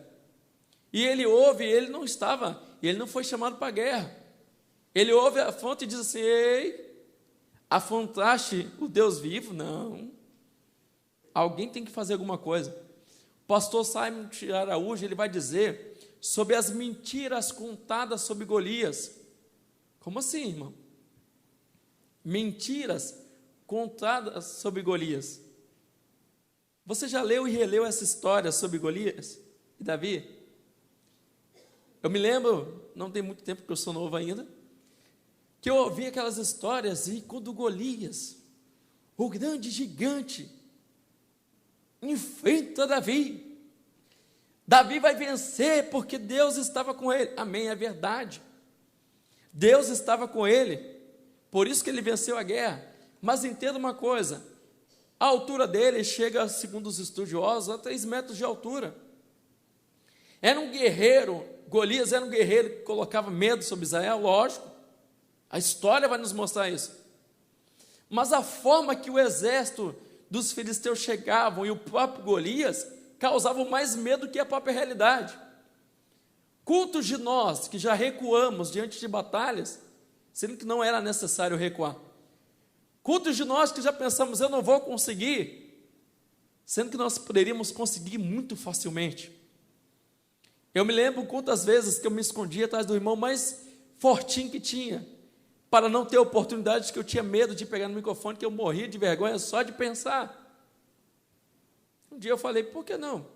E ele ouve, ele não foi chamado para a guerra. Ele ouve a afronta e diz assim: ei, afrontaste o Deus vivo? Não. Alguém tem que fazer alguma coisa. O pastor Simon Araújo, ele vai dizer sobre as mentiras contadas sobre Golias. Como assim, irmão? Mentiras contadas sobre Golias. Você já leu e releu essa história sobre Golias e Davi? Eu me lembro, não tem muito tempo que eu sou novo ainda, que eu ouvi aquelas histórias e quando Golias, o grande gigante, enfrenta Davi, Davi vai vencer porque Deus estava com ele. Amém, é verdade. Deus estava com ele, por isso que ele venceu a guerra. Mas entenda uma coisa, a altura dele chega, segundo os estudiosos, a 3 metros de altura. Era um guerreiro, Golias era um guerreiro que colocava medo sobre Israel, lógico. A história vai nos mostrar isso. Mas a forma que o exército dos filisteus chegavam e o próprio Golias causavam mais medo que a própria realidade. Quantos de nós que já recuamos diante de batalhas, sendo que não era necessário recuar? Quantos de nós que já pensamos, eu não vou conseguir, sendo que nós poderíamos conseguir muito facilmente? Eu me lembro quantas vezes que eu me escondia atrás do irmão mais fortinho que tinha, para não ter oportunidade, que eu tinha medo de pegar no microfone, que eu morria de vergonha só de pensar. Um dia eu falei, por que não?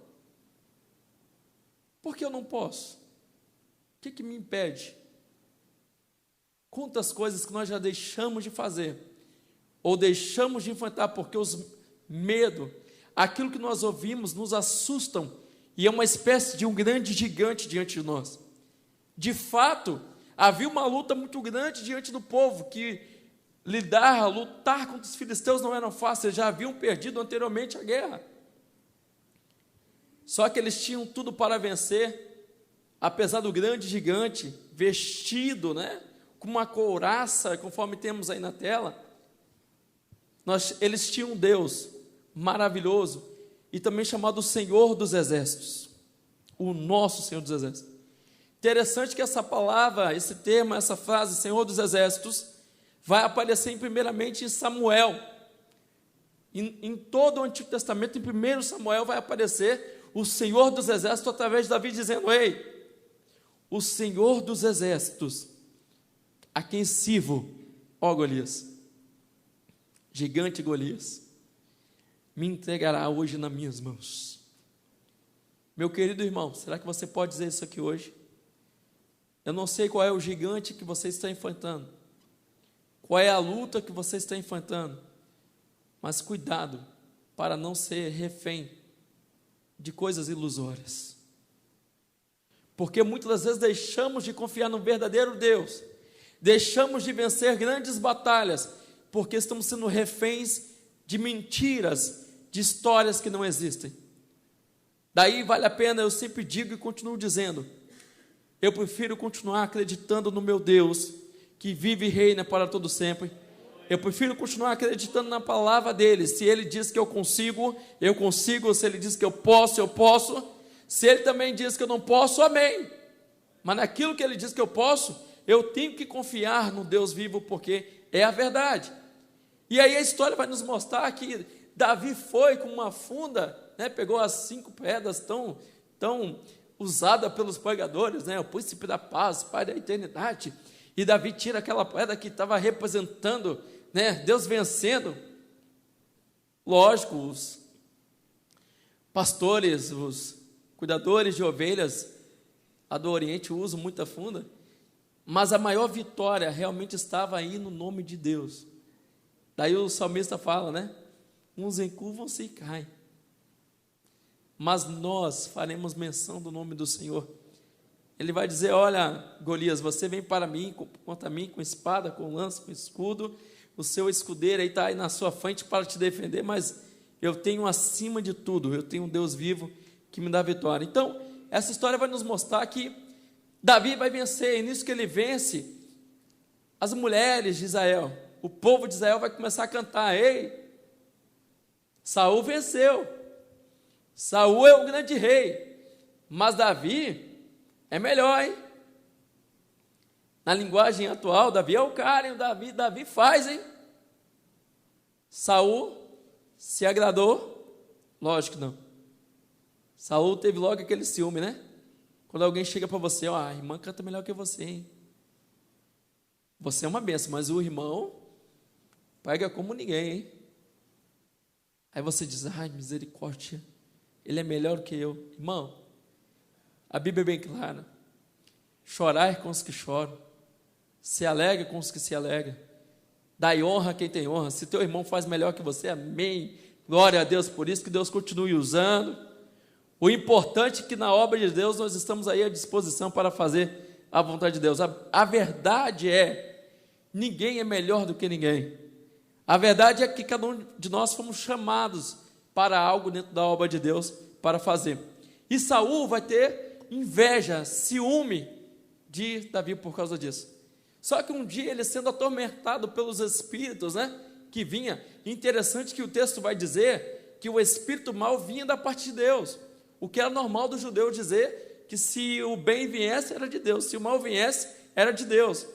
Por que eu não posso? O que me impede? Quantas coisas que nós já deixamos de fazer, ou deixamos de enfrentar, porque os medos, aquilo que nós ouvimos, nos assustam, e é uma espécie de um grande gigante diante de nós. De fato, havia uma luta muito grande diante do povo, que lutar contra os filisteus não era fácil, eles já haviam perdido anteriormente a guerra. Só que eles tinham tudo para vencer, apesar do grande gigante, vestido, com uma couraça, conforme temos aí na tela. Eles tinham um Deus maravilhoso, e também chamado Senhor dos Exércitos, o nosso Senhor dos Exércitos. Interessante que essa palavra, esse termo, essa frase, Senhor dos Exércitos, vai aparecer primeiramente em Samuel. Em todo o Antigo Testamento, em 1 Samuel, vai aparecer o Senhor dos Exércitos, através de Davi, dizendo, ei, o Senhor dos Exércitos, a quem sirvo, ó Golias, gigante Golias, me entregará hoje nas minhas mãos. Meu querido irmão, será que você pode dizer isso aqui hoje? Eu não sei qual é o gigante que você está enfrentando, qual é a luta que você está enfrentando, mas cuidado para não ser refém de coisas ilusórias, porque muitas das vezes deixamos de confiar no verdadeiro Deus, deixamos de vencer grandes batalhas, porque estamos sendo reféns de mentiras, de histórias que não existem. Daí vale a pena, eu sempre digo e continuo dizendo, eu prefiro continuar acreditando no meu Deus, que vive e reina para todo sempre. Eu prefiro continuar acreditando na palavra dele. Se ele diz que eu consigo, eu consigo. Se ele diz que eu posso, eu posso. Se ele também diz que eu não posso, amém. Mas naquilo que ele diz que eu posso, eu tenho que confiar no Deus vivo, porque é a verdade. E aí a história vai nos mostrar que Davi foi com uma funda, pegou as 5 pedras tão usadas pelos pregadores, o príncipe da paz, pai da eternidade, e Davi tira aquela pedra que estava representando, Deus vencendo. Lógico, os pastores, os cuidadores de ovelhas a do Oriente usam muita funda, mas a maior vitória realmente estava aí no nome de Deus. Daí o salmista fala, uns encurvam-se e caem, mas nós faremos menção do nome do Senhor. Ele vai dizer, olha, Golias, você vem para mim, contra mim, com espada, com lança, com escudo, o seu escudeiro está aí na sua frente para te defender, mas eu tenho acima de tudo, eu tenho um Deus vivo que me dá vitória. Então, essa história vai nos mostrar que Davi vai vencer, e nisso que ele vence, as mulheres de Israel, o povo de Israel vai começar a cantar, ei, Saul venceu, Saul é o grande rei, mas Davi é melhor, hein? Na linguagem atual, Davi é o cara, hein? Davi faz, hein? Saul se agradou? Lógico que não. Saul teve logo aquele ciúme, Quando alguém chega para você, a irmã canta melhor que você, hein? Você é uma benção, mas o irmão prega como ninguém, hein? Aí você diz, ai, misericórdia, ele é melhor que eu. Irmão, a Bíblia é bem clara. Chorar com os que choram, se alegra com os que se alegram, dai honra a quem tem honra. Se teu irmão faz melhor que você, amém, glória a Deus por isso, que Deus continue usando. O importante é que na obra de Deus nós estamos aí à disposição para fazer a vontade de Deus. A verdade é, ninguém é melhor do que ninguém. A verdade é que cada um de nós fomos chamados para algo dentro da obra de Deus para fazer. E Saul vai ter inveja, ciúme de Davi por causa disso. Só que um dia ele sendo atormentado pelos espíritos, né, que vinha, interessante que o texto vai dizer que o espírito mal vinha da parte de Deus, o que era normal do judeu dizer que se o bem viesse era de Deus, se o mal viesse era de Deus.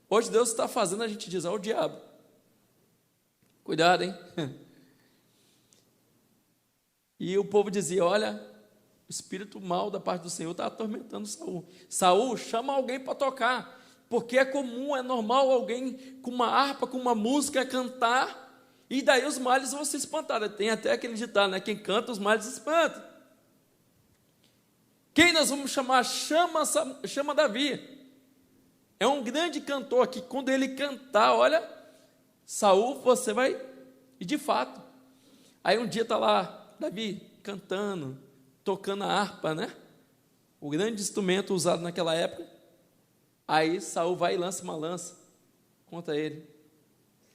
Hoje Deus está fazendo a gente dizer, o diabo, cuidado, hein? E o povo dizia, olha, o espírito mal da parte do Senhor está atormentando Saul. Saul, chama alguém para tocar, porque é comum, é normal alguém com uma harpa, com uma música cantar, e daí os males vão se espantar. Tem até aquele ditado, né? Quem canta, os males espantam. Quem nós vamos chamar? Chama Davi. É um grande cantor que quando ele cantar, olha, Saul, você vai... E de fato, aí um dia está lá, Davi cantando, tocando a harpa, né? O grande instrumento usado naquela época. Aí Saul vai e lança uma lança contra ele.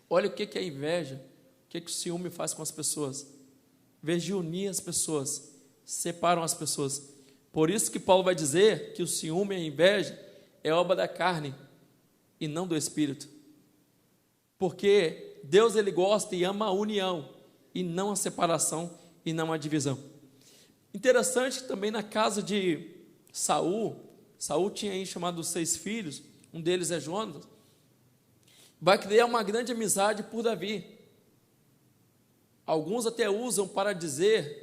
Olha o que é inveja, o que o ciúme faz com as pessoas. Em vez de unir as pessoas, separam as pessoas. Por isso que Paulo vai dizer que o ciúme e a inveja é obra da carne e não do Espírito. Porque Deus ele gosta e ama a união e não a separação e não a divisão. Interessante que também na casa de Saul tinha aí chamado 6 filhos, um deles é Jonas, vai criar uma grande amizade por Davi. Alguns até usam para dizer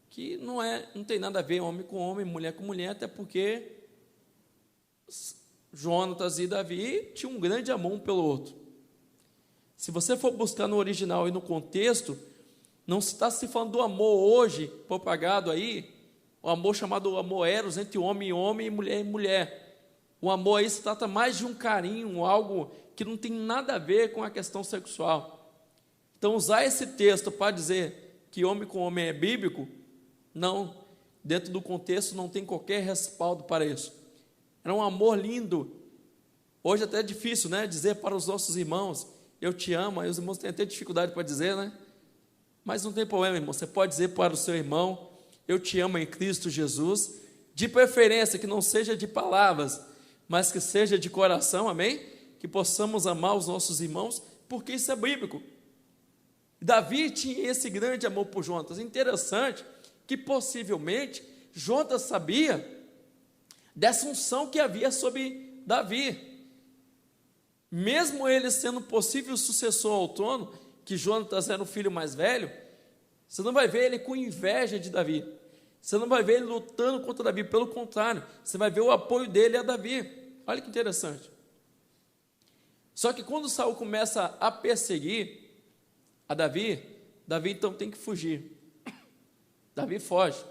que não tem nada a ver homem com homem, mulher com mulher, até porque Jonatas e Davi tinham um grande amor um pelo outro. Se você for buscar no original e no contexto, não se está se falando do amor hoje, propagado aí, o amor chamado amor eros, entre homem e homem e mulher. O amor aí se trata mais de um carinho, algo que não tem nada a ver com a questão sexual. Então, usar esse texto para dizer que homem com homem é bíblico, não, dentro do contexto não tem qualquer respaldo para isso. Era um amor lindo. Hoje até é difícil, né, dizer para os nossos irmãos, eu te amo, aí os irmãos têm até dificuldade para dizer, né? Mas não tem problema, irmão, você pode dizer para o seu irmão, eu te amo em Cristo Jesus, de preferência que não seja de palavras, mas que seja de coração, amém? Que possamos amar os nossos irmãos, porque isso é bíblico. Davi tinha esse grande amor por Jonatas. Interessante que possivelmente Jonatas sabia dessa unção que havia sobre Davi. Mesmo ele sendo possível sucessor ao trono, que Jonatas era o filho mais velho, você não vai ver ele com inveja de Davi. Você não vai ver ele lutando contra Davi. Pelo contrário, você vai ver o apoio dele a Davi. Olha que interessante. Só que quando Saul começa a perseguir a Davi então tem que fugir. Davi foge.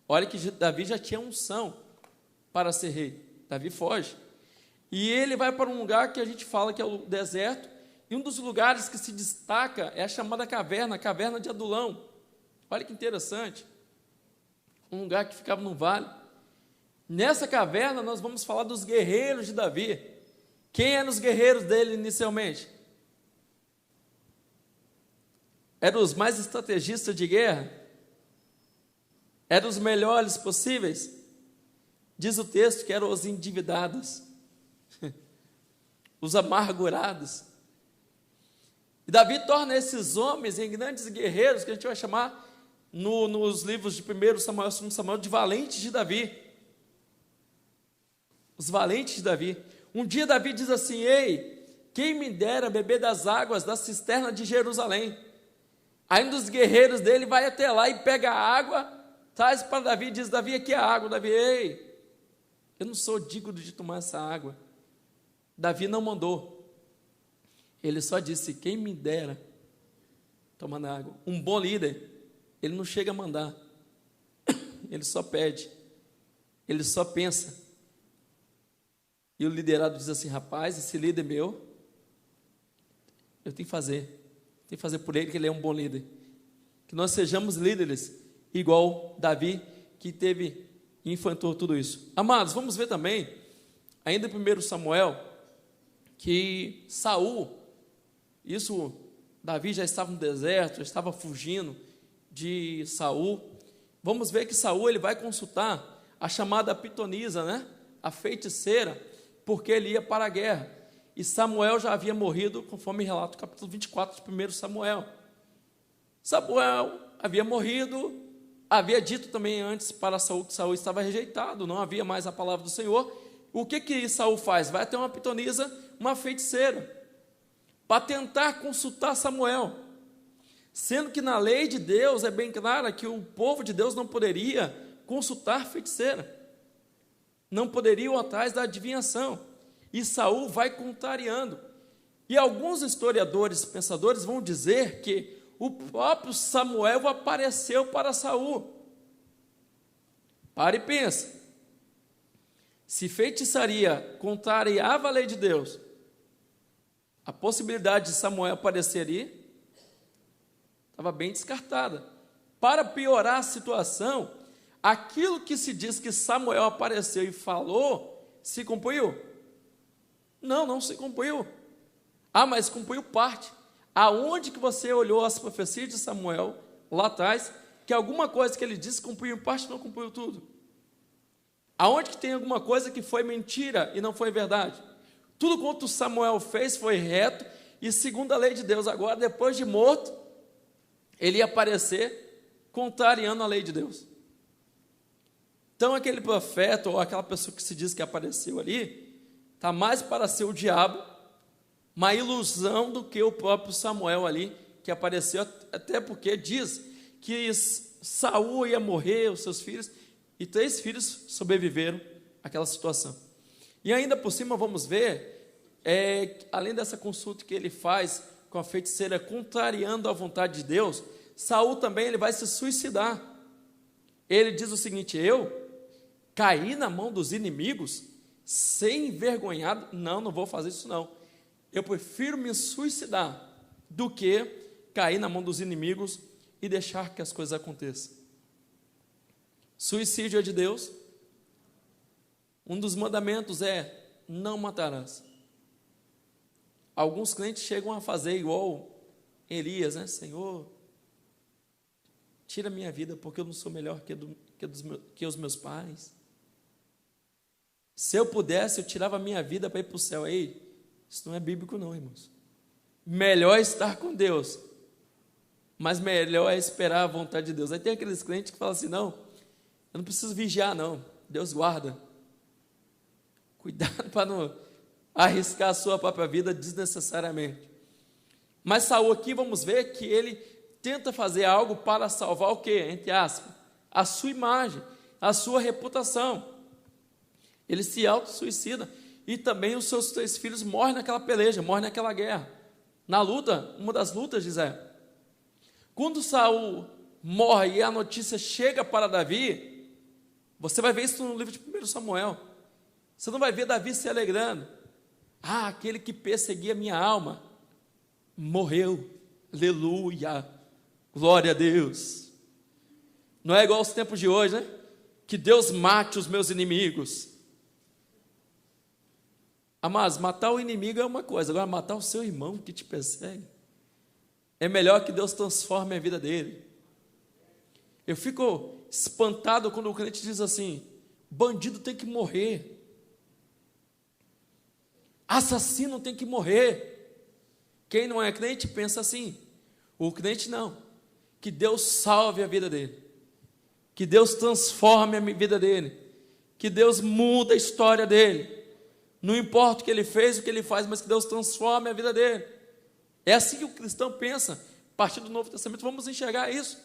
Olha que Davi já tinha unção para ser rei. Davi foge. E ele vai para um lugar que a gente fala que é o deserto, e um dos lugares que se destaca é a chamada caverna, a caverna de Adulão. Olha que interessante. Um lugar que ficava no vale. Nessa caverna nós vamos falar dos guerreiros de Davi. Quem eram os guerreiros dele inicialmente? Eram os mais estrategistas de guerra? Eram os melhores possíveis? Diz o texto que eram os endividados, os amargurados. E Davi torna esses homens em grandes guerreiros, que a gente vai chamar nos livros de 1 Samuel e 2 Samuel de valentes de Davi. Os valentes de Davi. Um dia Davi diz assim: ei, quem me dera beber das águas da cisterna de Jerusalém. Aí um dos guerreiros dele vai até lá e pega a água, traz para Davi e diz: Davi, aqui é a água. Davi, ei, eu não sou digno de tomar essa água. Davi não mandou. Ele só disse: quem me dera tomando água. Um bom líder, ele não chega a mandar. Ele só pede. Ele só pensa. E o liderado diz assim: rapaz, esse líder meu, eu tenho que fazer. Tem que fazer por ele, que ele é um bom líder. Que nós sejamos líderes igual Davi, que teve e enfrentou tudo isso. Amados, vamos ver também, ainda em 1 Samuel, que Saul, Davi já estava no deserto, já estava fugindo de Saul. Vamos ver que Saul ele vai consultar a chamada pitonisa, né? A feiticeira, porque ele ia para a guerra. E Samuel já havia morrido, conforme relata o capítulo 24 de 1 Samuel. Samuel havia morrido, havia dito também antes para Saul que Saul estava rejeitado, não havia mais a palavra do Senhor. O que Saul faz? Vai até uma pitonisa, uma feiticeira, para tentar consultar Samuel, sendo que na lei de Deus é bem clara que o povo de Deus não poderia consultar feiticeira, não poderia ir atrás da adivinhação, e Saul vai contrariando. E alguns historiadores, pensadores vão dizer que o próprio Samuel apareceu para Saul. Para e pensa, se feitiçaria contrariava a lei de Deus, a possibilidade de Samuel aparecer ali estava bem descartada. Para piorar a situação, aquilo que se diz que Samuel apareceu e falou, se cumpriu? Não, não se cumpriu. Ah, mas cumpriu parte. Aonde que você olhou as profecias de Samuel, lá atrás, que alguma coisa que ele disse cumpriu parte, não cumpriu tudo? Aonde que tem alguma coisa que foi mentira e não foi verdade? Tudo quanto Samuel fez foi reto e segundo a lei de Deus. Agora, depois de morto, ele ia aparecer contrariando a lei de Deus. Então, aquele profeta ou aquela pessoa que se diz que apareceu ali, está mais para ser o diabo, uma ilusão, do que o próprio Samuel ali, que apareceu, até porque diz que Saul ia morrer, os seus filhos, e 3 filhos sobreviveram àquela situação. E ainda por cima vamos ver, além dessa consulta que ele faz com a feiticeira, contrariando a vontade de Deus, Saul também ele vai se suicidar. Ele diz o seguinte: eu caí na mão dos inimigos, sem envergonhado, não vou fazer isso não. Eu prefiro me suicidar do que cair na mão dos inimigos e deixar que as coisas aconteçam. Suicídio é de Deus. Um dos mandamentos é: não matarás. Alguns crentes chegam a fazer igual Elias, né? Senhor, tira minha vida, porque eu não sou melhor que os meus pais. Se eu pudesse, eu tirava a minha vida para ir para o céu. Ei, isso não é bíblico não, irmãos. Melhor estar com Deus, mas melhor é esperar a vontade de Deus. Aí tem aqueles crentes que falam assim: não, eu não preciso vigiar não, Deus guarda. Cuidado para não arriscar a sua própria vida desnecessariamente. Mas Saul aqui, vamos ver que ele tenta fazer algo para salvar o quê? Entre aspas, a sua imagem, a sua reputação. Ele se auto-suicida e também os seus 3 filhos morrem naquela peleja, morrem naquela guerra. Na luta, uma das lutas de Israel. Quando Saul morre e a notícia chega para Davi, você vai ver isso no livro de 1 Samuel. Você não vai ver Davi se alegrando. Ah, aquele que perseguia minha alma morreu. Aleluia. Glória a Deus. Não é igual aos tempos de hoje, né? Que Deus mate os meus inimigos. Mas matar o inimigo é uma coisa, agora matar o seu irmão que te persegue, é melhor que Deus transforme a vida dele. Eu fico espantado quando o crente diz assim: bandido tem que morrer, assassino tem que morrer. Quem não é crente pensa assim. O crente não, que Deus salve a vida dele, que Deus transforme a vida dele, que Deus muda a história dele. Não importa o que ele fez, o que ele faz, mas que Deus transforme a vida dele. É assim que o cristão pensa. A partir do Novo Testamento vamos enxergar isso.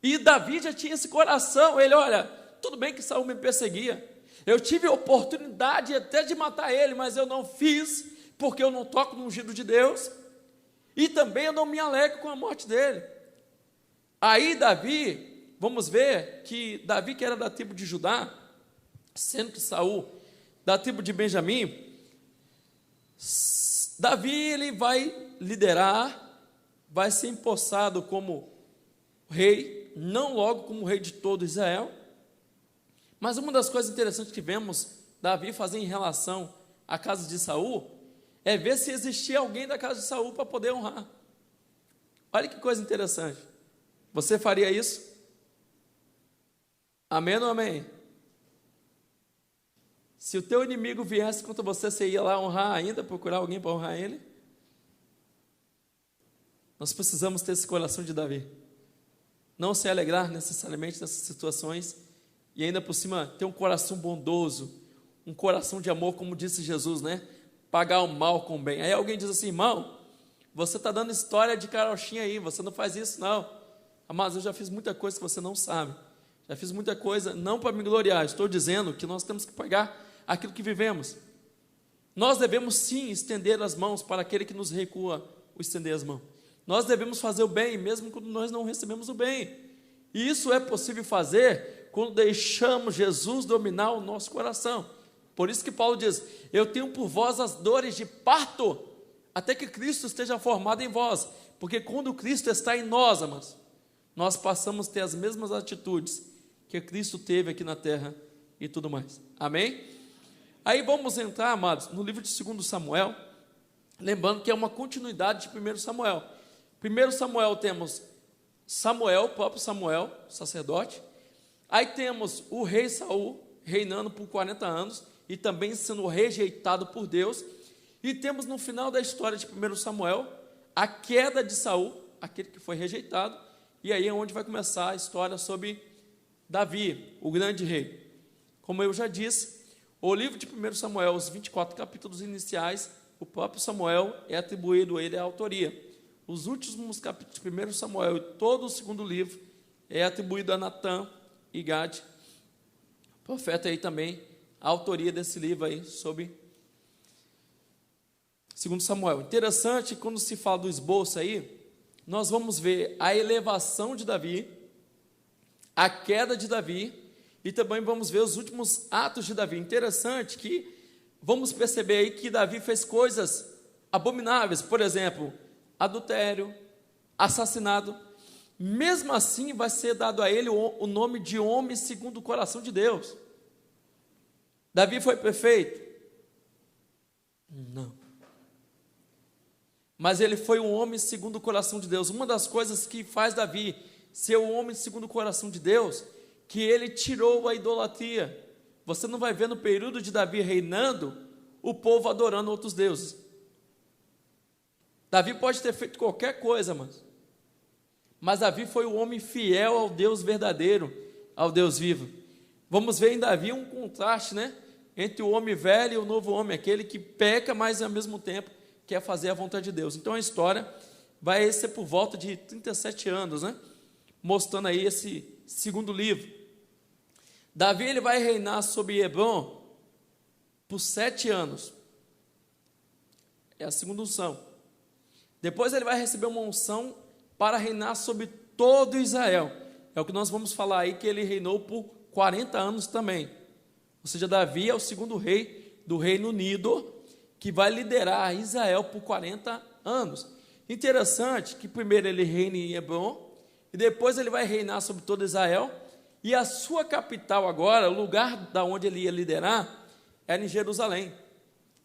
E Davi já tinha esse coração. Ele, olha, tudo bem que Saul me perseguia, eu tive a oportunidade até de matar ele, mas eu não fiz, porque eu não toco no ungido de Deus, e também eu não me alegro com a morte dele. Aí Davi, vamos ver que Davi, que era da tribo de Judá, sendo que Saul da tribo de Benjamim, Davi ele vai liderar, vai ser empossado como rei, não logo como rei de todo Israel, mas uma das coisas interessantes que vemos Davi fazer em relação à casa de Saul, é ver se existia alguém da casa de Saul para poder honrar. Olha que coisa interessante. Você faria isso? Amém ou amém? Se o teu inimigo viesse contra você, você ia lá honrar ainda, procurar alguém para honrar ele? Nós precisamos ter esse coração de Davi. Não se alegrar necessariamente nessas situações e ainda por cima ter um coração bondoso, um coração de amor, como disse Jesus, né? Pagar o mal com o bem. Aí alguém diz assim, irmão, você está dando história de carochinha aí, você não faz isso não. Mas eu já fiz muita coisa que você não sabe. Já fiz muita coisa, não para me gloriar, estou dizendo que nós temos que pagar aquilo que vivemos. Nós devemos sim estender as mãos para aquele que nos recua o estender as mãos. Nós devemos fazer o bem, mesmo quando nós não recebemos o bem. E isso é possível fazer quando deixamos Jesus dominar o nosso coração. Por isso que Paulo diz, eu tenho por vós as dores de parto, até que Cristo esteja formado em vós. Porque quando Cristo está em nós, amados, nós passamos a ter as mesmas atitudes que Cristo teve aqui na terra e tudo mais. Amém? Aí vamos entrar, amados, no livro de 2 Samuel, lembrando que é uma continuidade de 1 Samuel. 1 Samuel temos Samuel, o próprio Samuel, sacerdote. Aí temos o rei Saul, reinando por 40 anos, e também sendo rejeitado por Deus. E temos no final da história de 1 Samuel, a queda de Saul, aquele que foi rejeitado, e aí é onde vai começar a história sobre Davi, o grande rei. Como eu já disse, o livro de 1 Samuel, os 24 capítulos iniciais, o próprio Samuel é atribuído a ele a autoria. Os últimos capítulos de 1 Samuel e todo o segundo livro é atribuído a Natã e Gade, profeta aí também, a autoria desse livro aí sobre 2 Samuel. Interessante, quando se fala do esboço aí, nós vamos ver a elevação de Davi, a queda de Davi, e também vamos ver os últimos atos de Davi. Interessante que vamos perceber aí que Davi fez coisas abomináveis, por exemplo, adultério, assassinato. Mesmo assim vai ser dado a ele o nome de homem segundo o coração de Deus. Davi foi perfeito? Não. Mas ele foi um homem segundo o coração de Deus. Uma das coisas que faz Davi ser um homem segundo o coração de Deus, que ele tirou a idolatria. Você não vai ver no período de Davi reinando, o povo adorando outros deuses. Davi pode ter feito qualquer coisa, mas Davi foi o homem fiel ao Deus verdadeiro, ao Deus vivo. Vamos ver em Davi um contraste, né? Entre o homem velho e o novo homem, aquele que peca, mas ao mesmo tempo quer fazer a vontade de Deus. Então a história vai ser por volta de 37 anos, né? Mostrando aí esse segundo livro. Davi ele vai reinar sobre Hebrom por 7 anos. É a segunda unção. Depois ele vai receber uma unção para reinar sobre todo Israel. É o que nós vamos falar aí, que ele reinou por 40 anos também. Ou seja, Davi é o segundo rei do Reino Unido, que vai liderar Israel por 40 anos. Interessante que primeiro ele reina em Hebrom, e depois ele vai reinar sobre todo Israel, e a sua capital agora, o lugar da onde ele ia liderar, era em Jerusalém,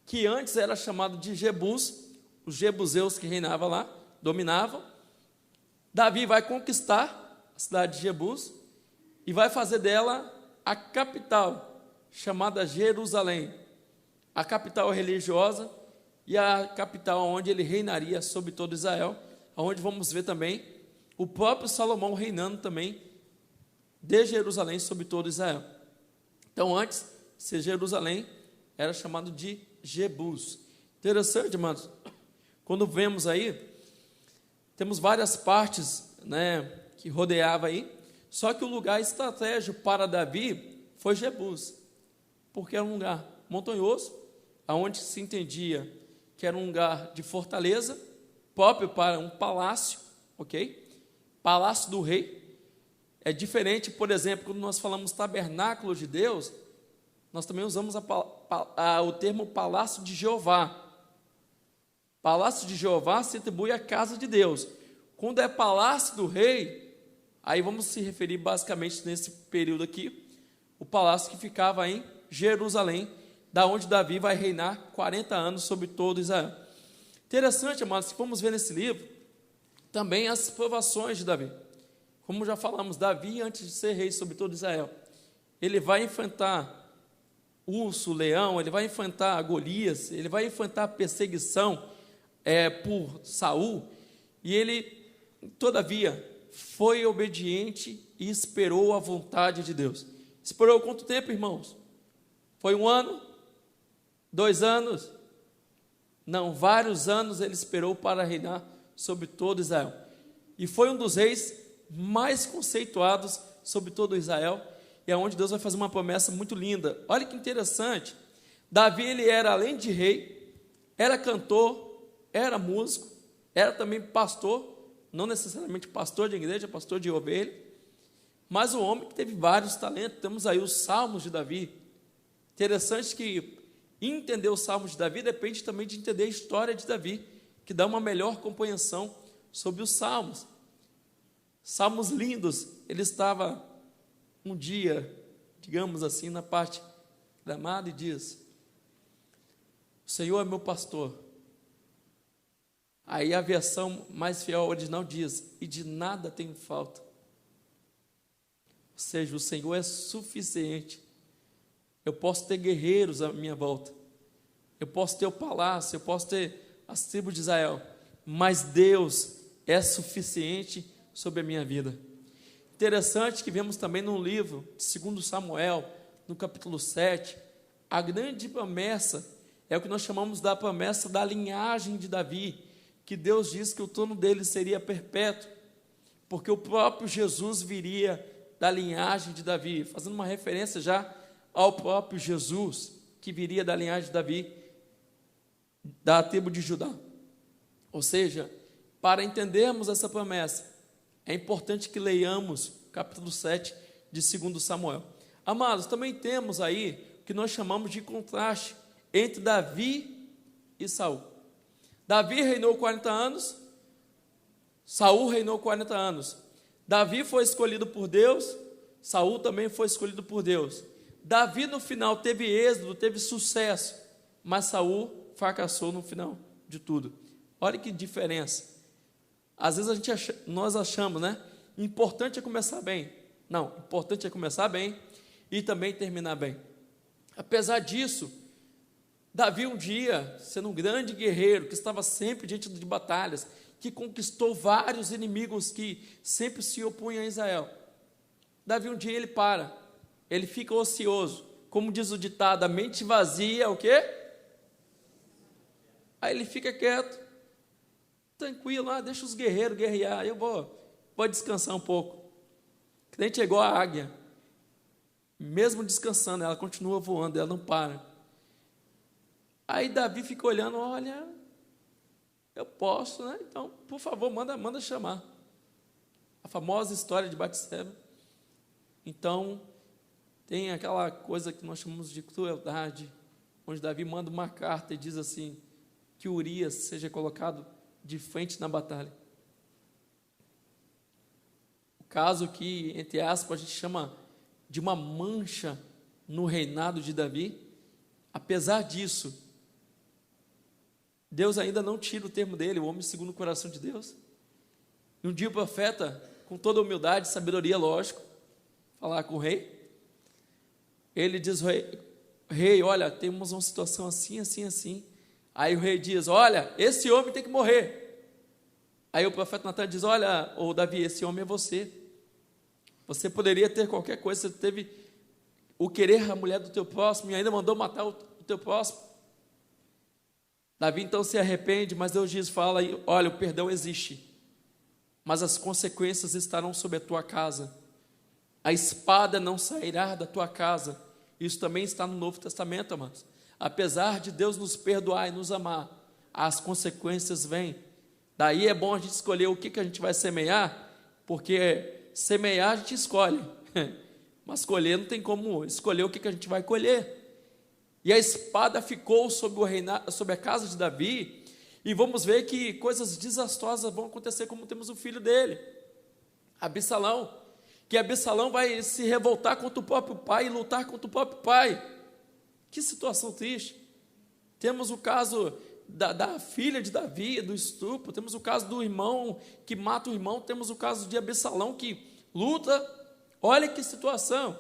que antes era chamado de Jebus, os jebuseus que reinavam lá, dominavam. Davi vai conquistar a cidade de Jebus, e vai fazer dela a capital, chamada Jerusalém, a capital religiosa e a capital onde ele reinaria sobre todo Israel, onde vamos ver também o próprio Salomão reinando também de Jerusalém sobre todo Israel. Então, antes de ser Jerusalém, era chamado de Jebus. Interessante, irmãos, quando vemos aí, temos várias partes, né, que rodeava aí, só que o lugar estratégico para Davi foi Jebus, porque era um lugar montanhoso, onde se entendia que era um lugar de fortaleza, próprio para um palácio, ok? Palácio do rei. É diferente, por exemplo, quando nós falamos tabernáculo de Deus, nós também usamos o termo palácio de Jeová. Palácio de Jeová se atribui à casa de Deus. Quando é palácio do rei, aí vamos se referir basicamente nesse período aqui, o palácio que ficava em Jerusalém, da onde Davi vai reinar 40 anos sobre todo Israel. Interessante, amados, que vamos ver nesse livro também as provações de Davi. Como já falamos, Davi, antes de ser rei sobre todo Israel, ele vai enfrentar urso, leão, ele vai enfrentar Golias, ele vai enfrentar perseguição por Saul, e ele, todavia, foi obediente e esperou a vontade de Deus. Esperou quanto tempo, irmãos? Foi 1 ano? 2 anos? Não, vários anos ele esperou para reinar sobre todo Israel. E foi um dos reis mais conceituados sobre todo Israel, e é onde Deus vai fazer uma promessa muito linda. Olha que interessante. Davi, ele era, além de rei, era cantor, era músico, era também pastor, não necessariamente pastor de igreja, pastor de ovelha, mas um homem que teve vários talentos. Temos aí os salmos de Davi. Interessante que entender os salmos de Davi depende também de entender a história de Davi, que dá uma melhor compreensão sobre os salmos. Salmos lindos. Ele estava um dia, digamos assim, na parte gramada e diz: o Senhor é meu pastor. Aí a versão mais fiel ao original diz: e de nada tenho falta. Ou seja, o Senhor é suficiente. Eu posso ter guerreiros à minha volta, eu posso ter o palácio, eu posso ter as tribos de Israel, mas Deus é suficiente sobre a minha vida. Interessante que vemos também no livro de 2 Samuel, no capítulo 7, a grande promessa é o que nós chamamos da promessa da linhagem de Davi, que Deus diz que o trono dele seria perpétuo, porque o próprio Jesus viria da linhagem de Davi, fazendo uma referência já ao próprio Jesus, que viria da linhagem de Davi, da tribo de Judá. Ou seja, para entendermos essa promessa, é importante que leiamos o capítulo 7 de 2 Samuel. Amados, também temos aí o que nós chamamos de contraste entre Davi e Saul. Davi reinou 40 anos, Saul reinou 40 anos. Davi foi escolhido por Deus, Saul também foi escolhido por Deus. Davi no final teve êxito, teve sucesso, mas Saul fracassou no final de tudo. Olha que diferença. Às vezes nós achamos, né? Importante é começar bem. Não, importante é começar bem e também terminar bem. Apesar disso, Davi um dia, sendo um grande guerreiro, que estava sempre diante de batalhas, que conquistou vários inimigos que sempre se opunham a Israel. Davi um dia ele fica ocioso, como diz o ditado, a mente vazia, o quê? Aí ele fica quieto, tranquilo, deixa os guerreiros guerrear, eu vou descansar um pouco. O crente é igual a águia, mesmo descansando, ela continua voando, ela não para. Aí Davi fica olhando, olha, eu posso, né? Então, por favor, manda chamar. A famosa história de Batseba. Então, tem aquela coisa que nós chamamos de crueldade, onde Davi manda uma carta e diz assim, que Urias seja colocado de frente na batalha. O caso que, entre aspas, a gente chama de uma mancha no reinado de Davi, apesar disso, Deus ainda não tira o termo dele, o homem segundo o coração de Deus. E um dia o profeta, com toda humildade e sabedoria, lógico, falar com o rei, ele diz, rei, olha, temos uma situação assim, assim, assim. Aí o rei diz, olha, esse homem tem que morrer. Aí o profeta Natan diz, olha, ô Davi, esse homem é você. Você poderia ter qualquer coisa, você teve o querer a mulher do teu próximo e ainda mandou matar o teu próximo. Davi então se arrepende, mas Deus diz, fala, olha, o perdão existe, mas as consequências estarão sobre a tua casa. A espada não sairá da tua casa. Isso também está no Novo Testamento, amados. Apesar de Deus nos perdoar e nos amar, as consequências vêm. Daí é bom a gente escolher o que a gente vai semear, porque semear a gente escolhe, mas colher não tem como escolher o que a gente vai colher. E a espada ficou sobre a casa de Davi, e vamos ver que coisas desastrosas vão acontecer, como temos o filho dele, Absalão, que Absalão vai se revoltar contra o próprio pai e lutar contra o próprio pai. Que situação triste. Temos o caso da filha de Davi, do estupro, temos o caso do irmão que mata o irmão, temos o caso de Absalão que luta. Olha que situação.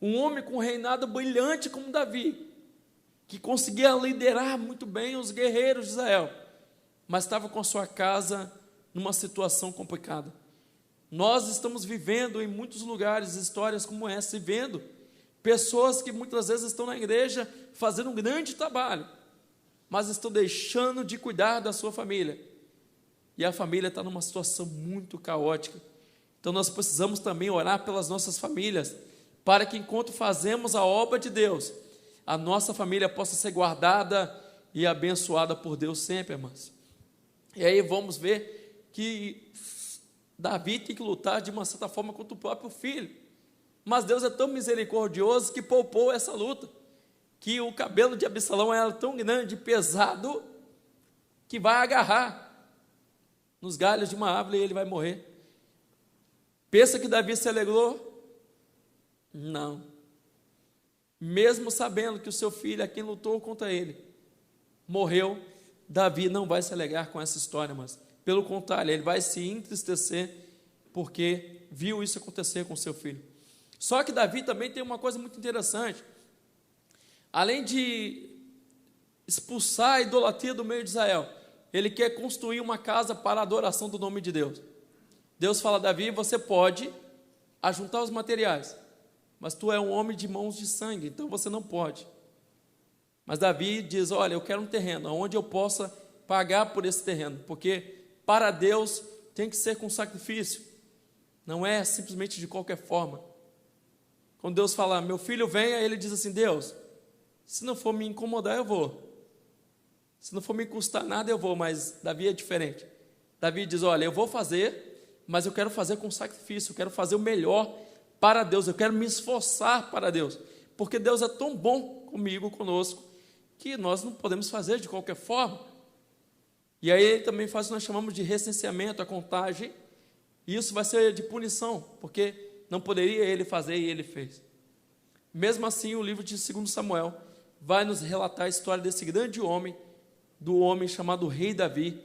Um homem com um reinado brilhante como Davi, que conseguia liderar muito bem os guerreiros de Israel, mas estava com a sua casa numa situação complicada. Nós estamos vivendo em muitos lugares histórias como essa, e vendo pessoas que muitas vezes estão na igreja fazendo um grande trabalho, mas estão deixando de cuidar da sua família, e a família está numa situação muito caótica. Então nós precisamos também orar pelas nossas famílias, para que enquanto fazemos a obra de Deus, a nossa família possa ser guardada e abençoada por Deus sempre, irmãos. E aí vamos ver que Davi tem que lutar de uma certa forma contra o próprio filho, mas Deus é tão misericordioso que poupou essa luta, que o cabelo de Absalão era tão grande e pesado, que vai agarrar nos galhos de uma árvore e ele vai morrer. Pensa que Davi se alegrou? Não. Mesmo sabendo que o seu filho, a quem lutou contra ele, morreu, Davi não vai se alegrar com essa história, mas pelo contrário, ele vai se entristecer porque viu isso acontecer com seu filho. Só que Davi também tem uma coisa muito interessante. Além de expulsar a idolatria do meio de Israel, ele quer construir uma casa para a adoração do nome de Deus. Deus fala a Davi: você pode ajuntar os materiais, mas tu é um homem de mãos de sangue, então você não pode. Mas Davi diz: olha, eu quero um terreno onde eu possa pagar por esse terreno, porque para Deus tem que ser com sacrifício, não é simplesmente de qualquer forma. Quando Deus fala: meu filho, venha, ele diz assim: Deus, se não for me incomodar, eu vou. Se não for me custar nada, eu vou. Mas Davi é diferente. Davi diz: olha, eu vou fazer, mas eu quero fazer com sacrifício, eu quero fazer o melhor para Deus, eu quero me esforçar para Deus, porque Deus é tão bom comigo, conosco, que nós não podemos fazer de qualquer forma. E aí ele também faz o que nós chamamos de recenseamento, a contagem, e isso vai ser de punição, porque não poderia ele fazer e ele fez. Mesmo assim, o livro de 2 Samuel vai nos relatar a história desse grande homem, do homem chamado Rei Davi,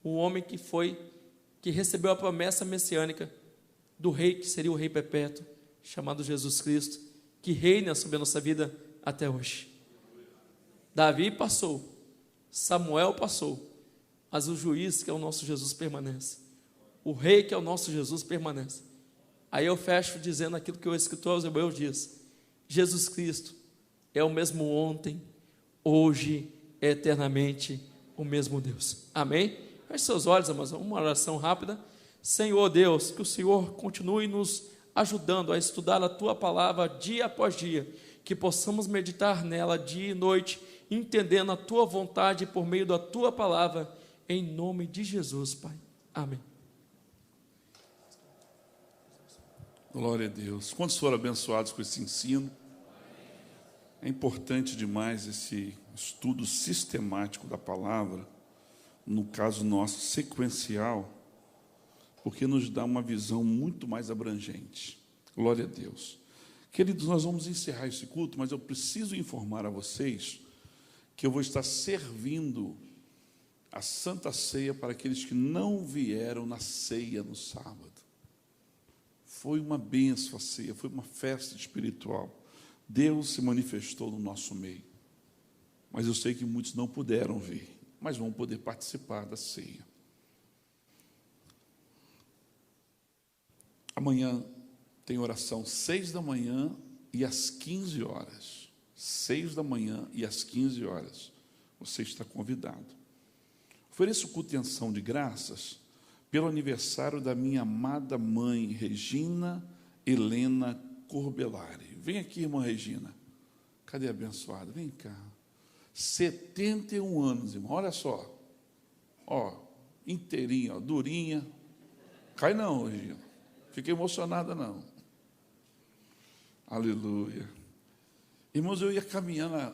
o homem que recebeu a promessa messiânica do rei que seria o rei perpétuo, chamado Jesus Cristo, que reina sobre a nossa vida até hoje. Davi passou, Samuel passou, mas o juiz, que é o nosso Jesus, permanece. O rei, que é o nosso Jesus, permanece. Aí eu fecho dizendo aquilo que o escritor aos Hebreus diz: Jesus Cristo é o mesmo ontem, hoje, eternamente o mesmo Deus. Amém? Feche seus olhos, amados, uma oração rápida. Senhor Deus, que o Senhor continue nos ajudando a estudar a Tua palavra dia após dia, que possamos meditar nela dia e noite, entendendo a Tua vontade por meio da Tua palavra, em nome de Jesus, Pai. Amém. Glória a Deus. Quantos foram abençoados com esse ensino? É importante demais esse estudo sistemático da palavra, no caso nosso, sequencial, porque nos dá uma visão muito mais abrangente. Glória a Deus. Queridos, nós vamos encerrar esse culto, mas eu preciso informar a vocês que eu vou estar servindo a Santa Ceia para aqueles que não vieram na ceia no sábado. Foi uma bênção a ceia, foi uma festa espiritual. Deus se manifestou no nosso meio. Mas eu sei que muitos não puderam vir, mas vão poder participar da ceia. Amanhã tem oração 6 da manhã e às 15 horas. 6 da manhã e às 15 horas. Você está convidado. Ofereço culto em ação de graças pelo aniversário da minha amada mãe, Regina Helena Corbelari. Vem aqui, irmã Regina. Cadê a abençoada? Vem cá. 71 anos, irmão. Olha só. Ó, inteirinha, ó, durinha. Cai não, Regina. Fiquei emocionada, não. Aleluia. Irmãos, eu ia caminhar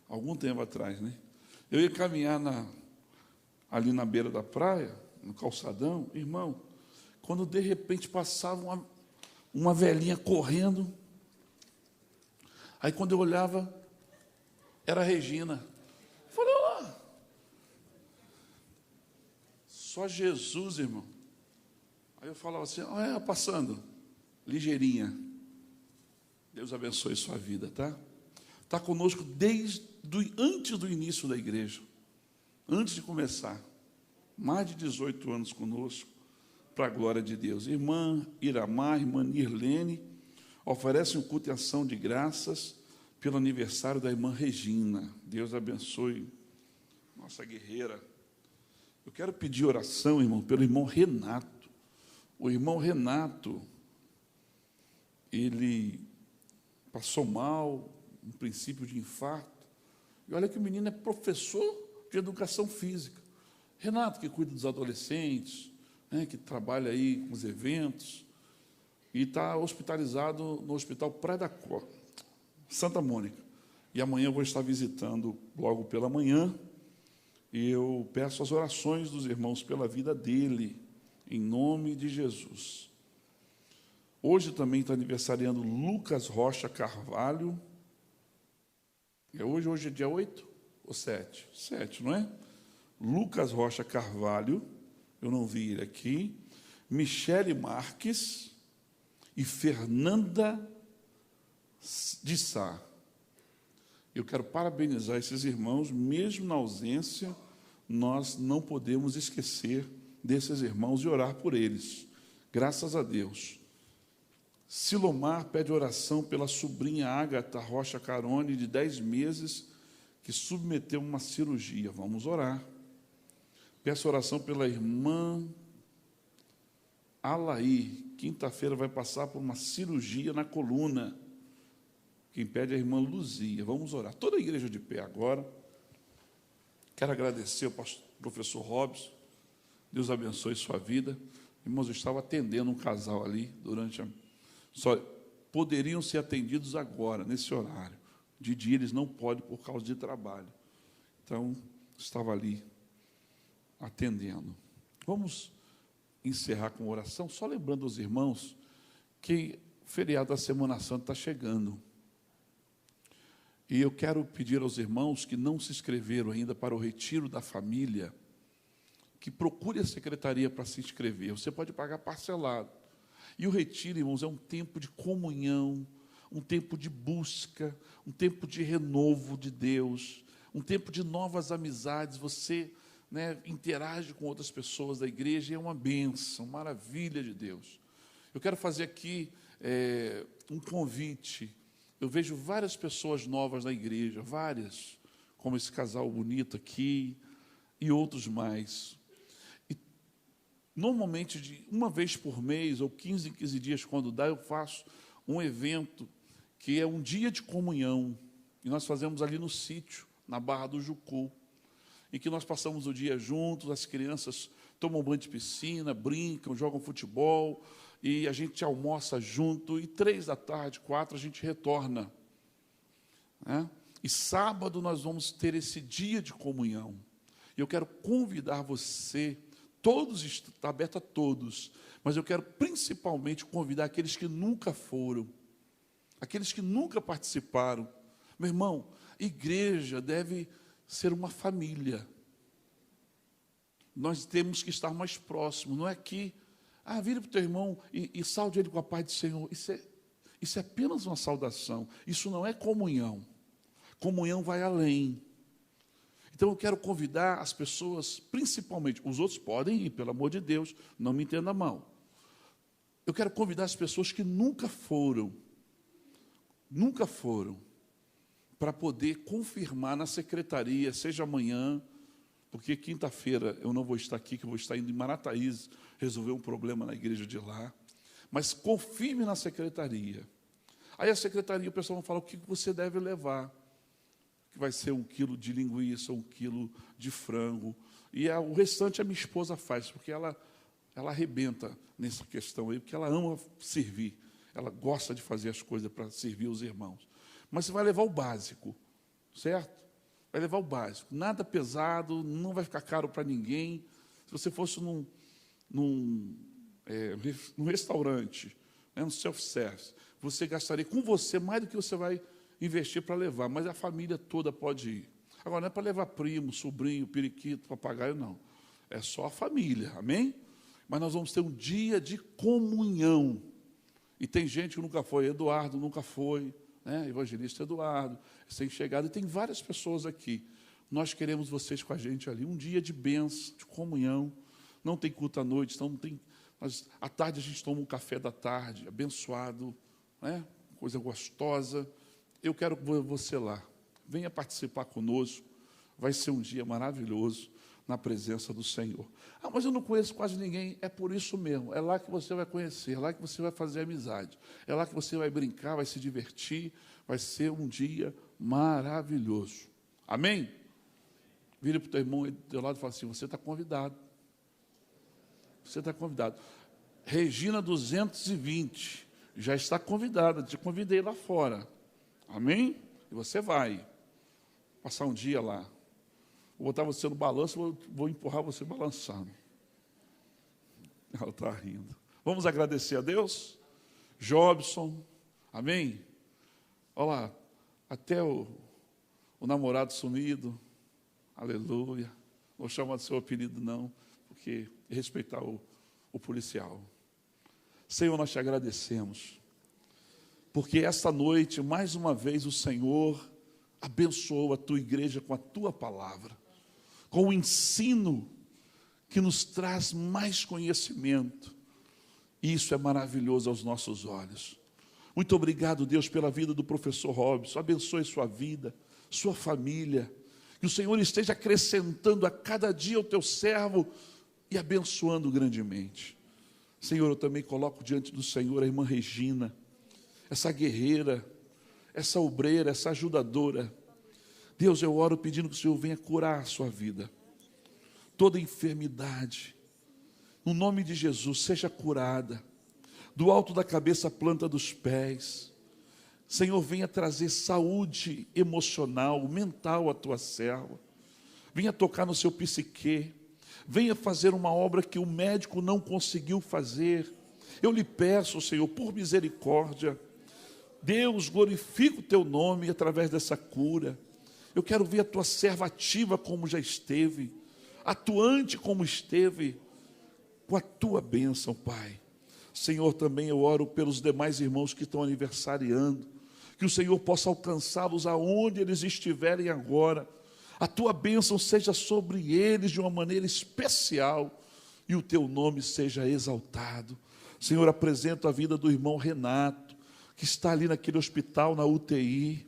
algum tempo atrás, né? Eu ia caminhar ali na beira da praia, no calçadão, irmão, quando de repente passava uma velhinha correndo. Aí quando eu olhava, era a Regina. Eu falei: ó, só Jesus, irmão. Aí eu falava assim: ó, passando, ligeirinha. Deus abençoe sua vida, tá? Está conosco antes do início da igreja, antes de começar. Mais de 18 anos conosco, para a glória de Deus. Irmã Iramar, irmã Nirlene, oferecem um culto em ação de graças pelo aniversário da irmã Regina. Deus abençoe nossa guerreira. Eu quero pedir oração, irmão, pelo irmão Renato. O irmão Renato, ele passou mal, um princípio de infarto. E olha que o menino é professor de educação física. Renato, que cuida dos adolescentes, né, que trabalha aí com os eventos, e está hospitalizado no Hospital Praia da Santa Mônica. E amanhã eu vou estar visitando logo pela manhã, e eu peço as orações dos irmãos pela vida dele, em nome de Jesus. Hoje também está aniversariando Lucas Rocha Carvalho. Hoje é dia 8 ou 7? 7, não é? Lucas Rocha Carvalho, eu não vi ele aqui. Michele Marques e Fernanda de Sá. Eu quero parabenizar esses irmãos, mesmo na ausência, nós não podemos esquecer desses irmãos e orar por eles. Graças a Deus. Silomar pede oração pela sobrinha Ágata Rocha Carone, de 10 meses, que submeteu uma cirurgia. Vamos orar. Peço oração pela irmã Alaí. Quinta-feira vai passar por uma cirurgia na coluna. Quem pede é a irmã Luzia. Vamos orar. Toda a igreja de pé agora. Quero agradecer ao professor Robson. Deus abençoe sua vida. Irmãos, eu estava atendendo um casal ali durante a... Só poderiam ser atendidos agora, nesse horário. De dia eles não podem por causa de trabalho. Então, estava ali atendendo. Vamos encerrar com oração, só lembrando aos irmãos que o feriado da Semana Santa está chegando. E eu quero pedir aos irmãos que não se inscreveram ainda para o retiro da família, que procure a secretaria para se inscrever. Você pode pagar parcelado. E o retiro, irmãos, é um tempo de comunhão, um tempo de busca, um tempo de renovo de Deus, um tempo de novas amizades. Você, interage com outras pessoas da igreja, e é uma bênção, maravilha de Deus. Eu quero fazer aqui um convite. Eu vejo várias pessoas novas na igreja, várias, como esse casal bonito aqui, e outros mais. E, normalmente, de uma vez por mês, ou 15 em 15 dias, quando dá, eu faço um evento, que é um dia de comunhão, e nós fazemos ali no sítio, na Barra do Jucu, em que nós passamos o dia juntos, as crianças tomam banho de piscina, brincam, jogam futebol, e a gente almoça junto, e 3 da tarde, 4, a gente retorna. E sábado nós vamos ter esse dia de comunhão. E eu quero convidar você, todos, está aberto a todos, mas eu quero principalmente convidar aqueles que nunca foram, aqueles que nunca participaram. Meu irmão, igreja deve ser uma família. Nós temos que estar mais próximos, não é que, vire para o teu irmão e saude ele com a paz do Senhor. Isso é apenas uma saudação, isso não é comunhão. Comunhão vai além. Então eu quero convidar as pessoas, principalmente, os outros podem ir, pelo amor de Deus, não me entenda mal. Eu quero convidar as pessoas que nunca foram, para poder confirmar na secretaria, seja amanhã, porque quinta-feira eu não vou estar aqui, que eu vou estar indo em Marataízes, resolver um problema na igreja de lá, mas confirme na secretaria. Aí a secretaria, o pessoal vai falar o que você deve levar, que vai ser 1 quilo de linguiça, 1 quilo de frango, e o restante a minha esposa faz, porque ela arrebenta nessa questão aí, porque ela ama servir, ela gosta de fazer as coisas para servir os irmãos. Mas você vai levar o básico, certo? Vai levar o básico, nada pesado, não vai ficar caro para ninguém. Se você fosse num restaurante, no self-service, você gastaria com você mais do que você vai investir para levar, mas a família toda pode ir. Agora, não é para levar primo, sobrinho, periquito, papagaio, não. É só a família, amém? Mas nós vamos ter um dia de comunhão. E tem gente que nunca foi, Eduardo nunca foi, né? Evangelista Eduardo, sem chegada, e tem várias pessoas aqui. Nós queremos vocês com a gente ali, um dia de bênção, de comunhão. Não tem culto à noite, então não tem, mas à tarde a gente toma um café da tarde, abençoado, né? Coisa gostosa. Eu quero você lá. Venha participar conosco. Vai ser um dia maravilhoso na presença do Senhor. Ah, mas eu não conheço quase ninguém. É por isso mesmo. É lá que você vai conhecer, é lá que você vai fazer amizade. É lá que você vai brincar, vai se divertir. Vai ser um dia maravilhoso. Amém? Vire para o teu irmão do teu lado e fala assim, você está convidado. Você está convidado. Regina 220, já está convidada. Te convidei lá fora. Amém? E você vai passar um dia lá. Vou botar você no balanço, vou empurrar você balançando. Ela está rindo. Vamos agradecer a Deus? Jobson, amém? Olha lá, até o namorado sumido, aleluia. Não vou chamar de seu apelido não, porque respeitar o policial. Senhor, nós te agradecemos, porque esta noite, mais uma vez, o Senhor abençoou a tua igreja com a tua palavra, com o ensino que nos traz mais conhecimento. Isso é maravilhoso aos nossos olhos. Muito obrigado, Deus, pela vida do professor Robson. Abençoe sua vida, sua família. Que o Senhor esteja acrescentando a cada dia o teu servo e abençoando grandemente. Senhor, eu também coloco diante do Senhor a irmã Regina, essa guerreira, essa obreira, essa ajudadora. Deus, eu oro pedindo que o Senhor venha curar a sua vida. Toda enfermidade, no nome de Jesus, seja curada, do alto da cabeça à planta dos pés. Senhor, venha trazer saúde emocional, mental à tua serva. Venha tocar no seu psique. Venha fazer uma obra que o médico não conseguiu fazer. Eu lhe peço, Senhor, por misericórdia. Deus, glorifica o teu nome através dessa cura. Eu quero ver a tua serva ativa como já esteve, atuante como esteve, com a tua bênção, Pai. Senhor, também eu oro pelos demais irmãos que estão aniversariando, que o Senhor possa alcançá-los aonde eles estiverem agora. A tua bênção seja sobre eles de uma maneira especial e o teu nome seja exaltado. Senhor, apresento a vida do irmão Renato, que está ali naquele hospital, na UTI.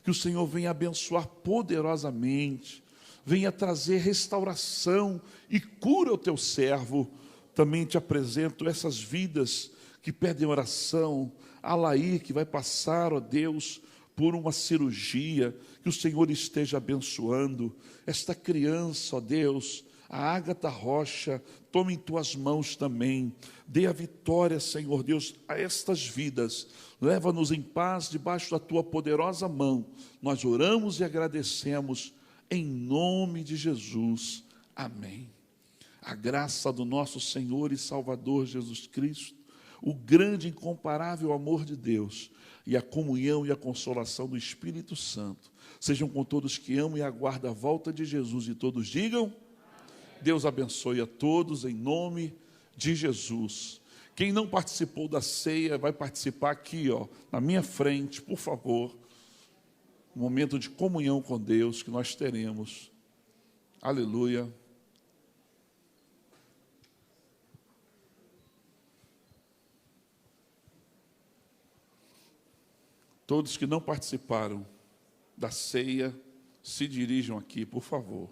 Que o Senhor venha abençoar poderosamente, venha trazer restauração e cura ao teu servo. Também te apresento essas vidas que pedem oração. A Laí, que vai passar, ó Deus, por uma cirurgia, que o Senhor esteja abençoando. Esta criança, ó Deus, a Ágata Rocha, tome em tuas mãos também. Dê a vitória, Senhor Deus, a estas vidas. Leva-nos em paz debaixo da tua poderosa mão. Nós oramos e agradecemos em nome de Jesus. Amém. A graça do nosso Senhor e Salvador Jesus Cristo, o grande e incomparável amor de Deus e a comunhão e a consolação do Espírito Santo sejam com todos que amam e aguardam a volta de Jesus, e todos digam: amém. Deus abençoe a todos em nome de Jesus. Quem não participou da ceia vai participar aqui, ó, na minha frente, por favor. Um momento de comunhão com Deus que nós teremos. Aleluia. Todos que não participaram da ceia, se dirijam aqui, por favor.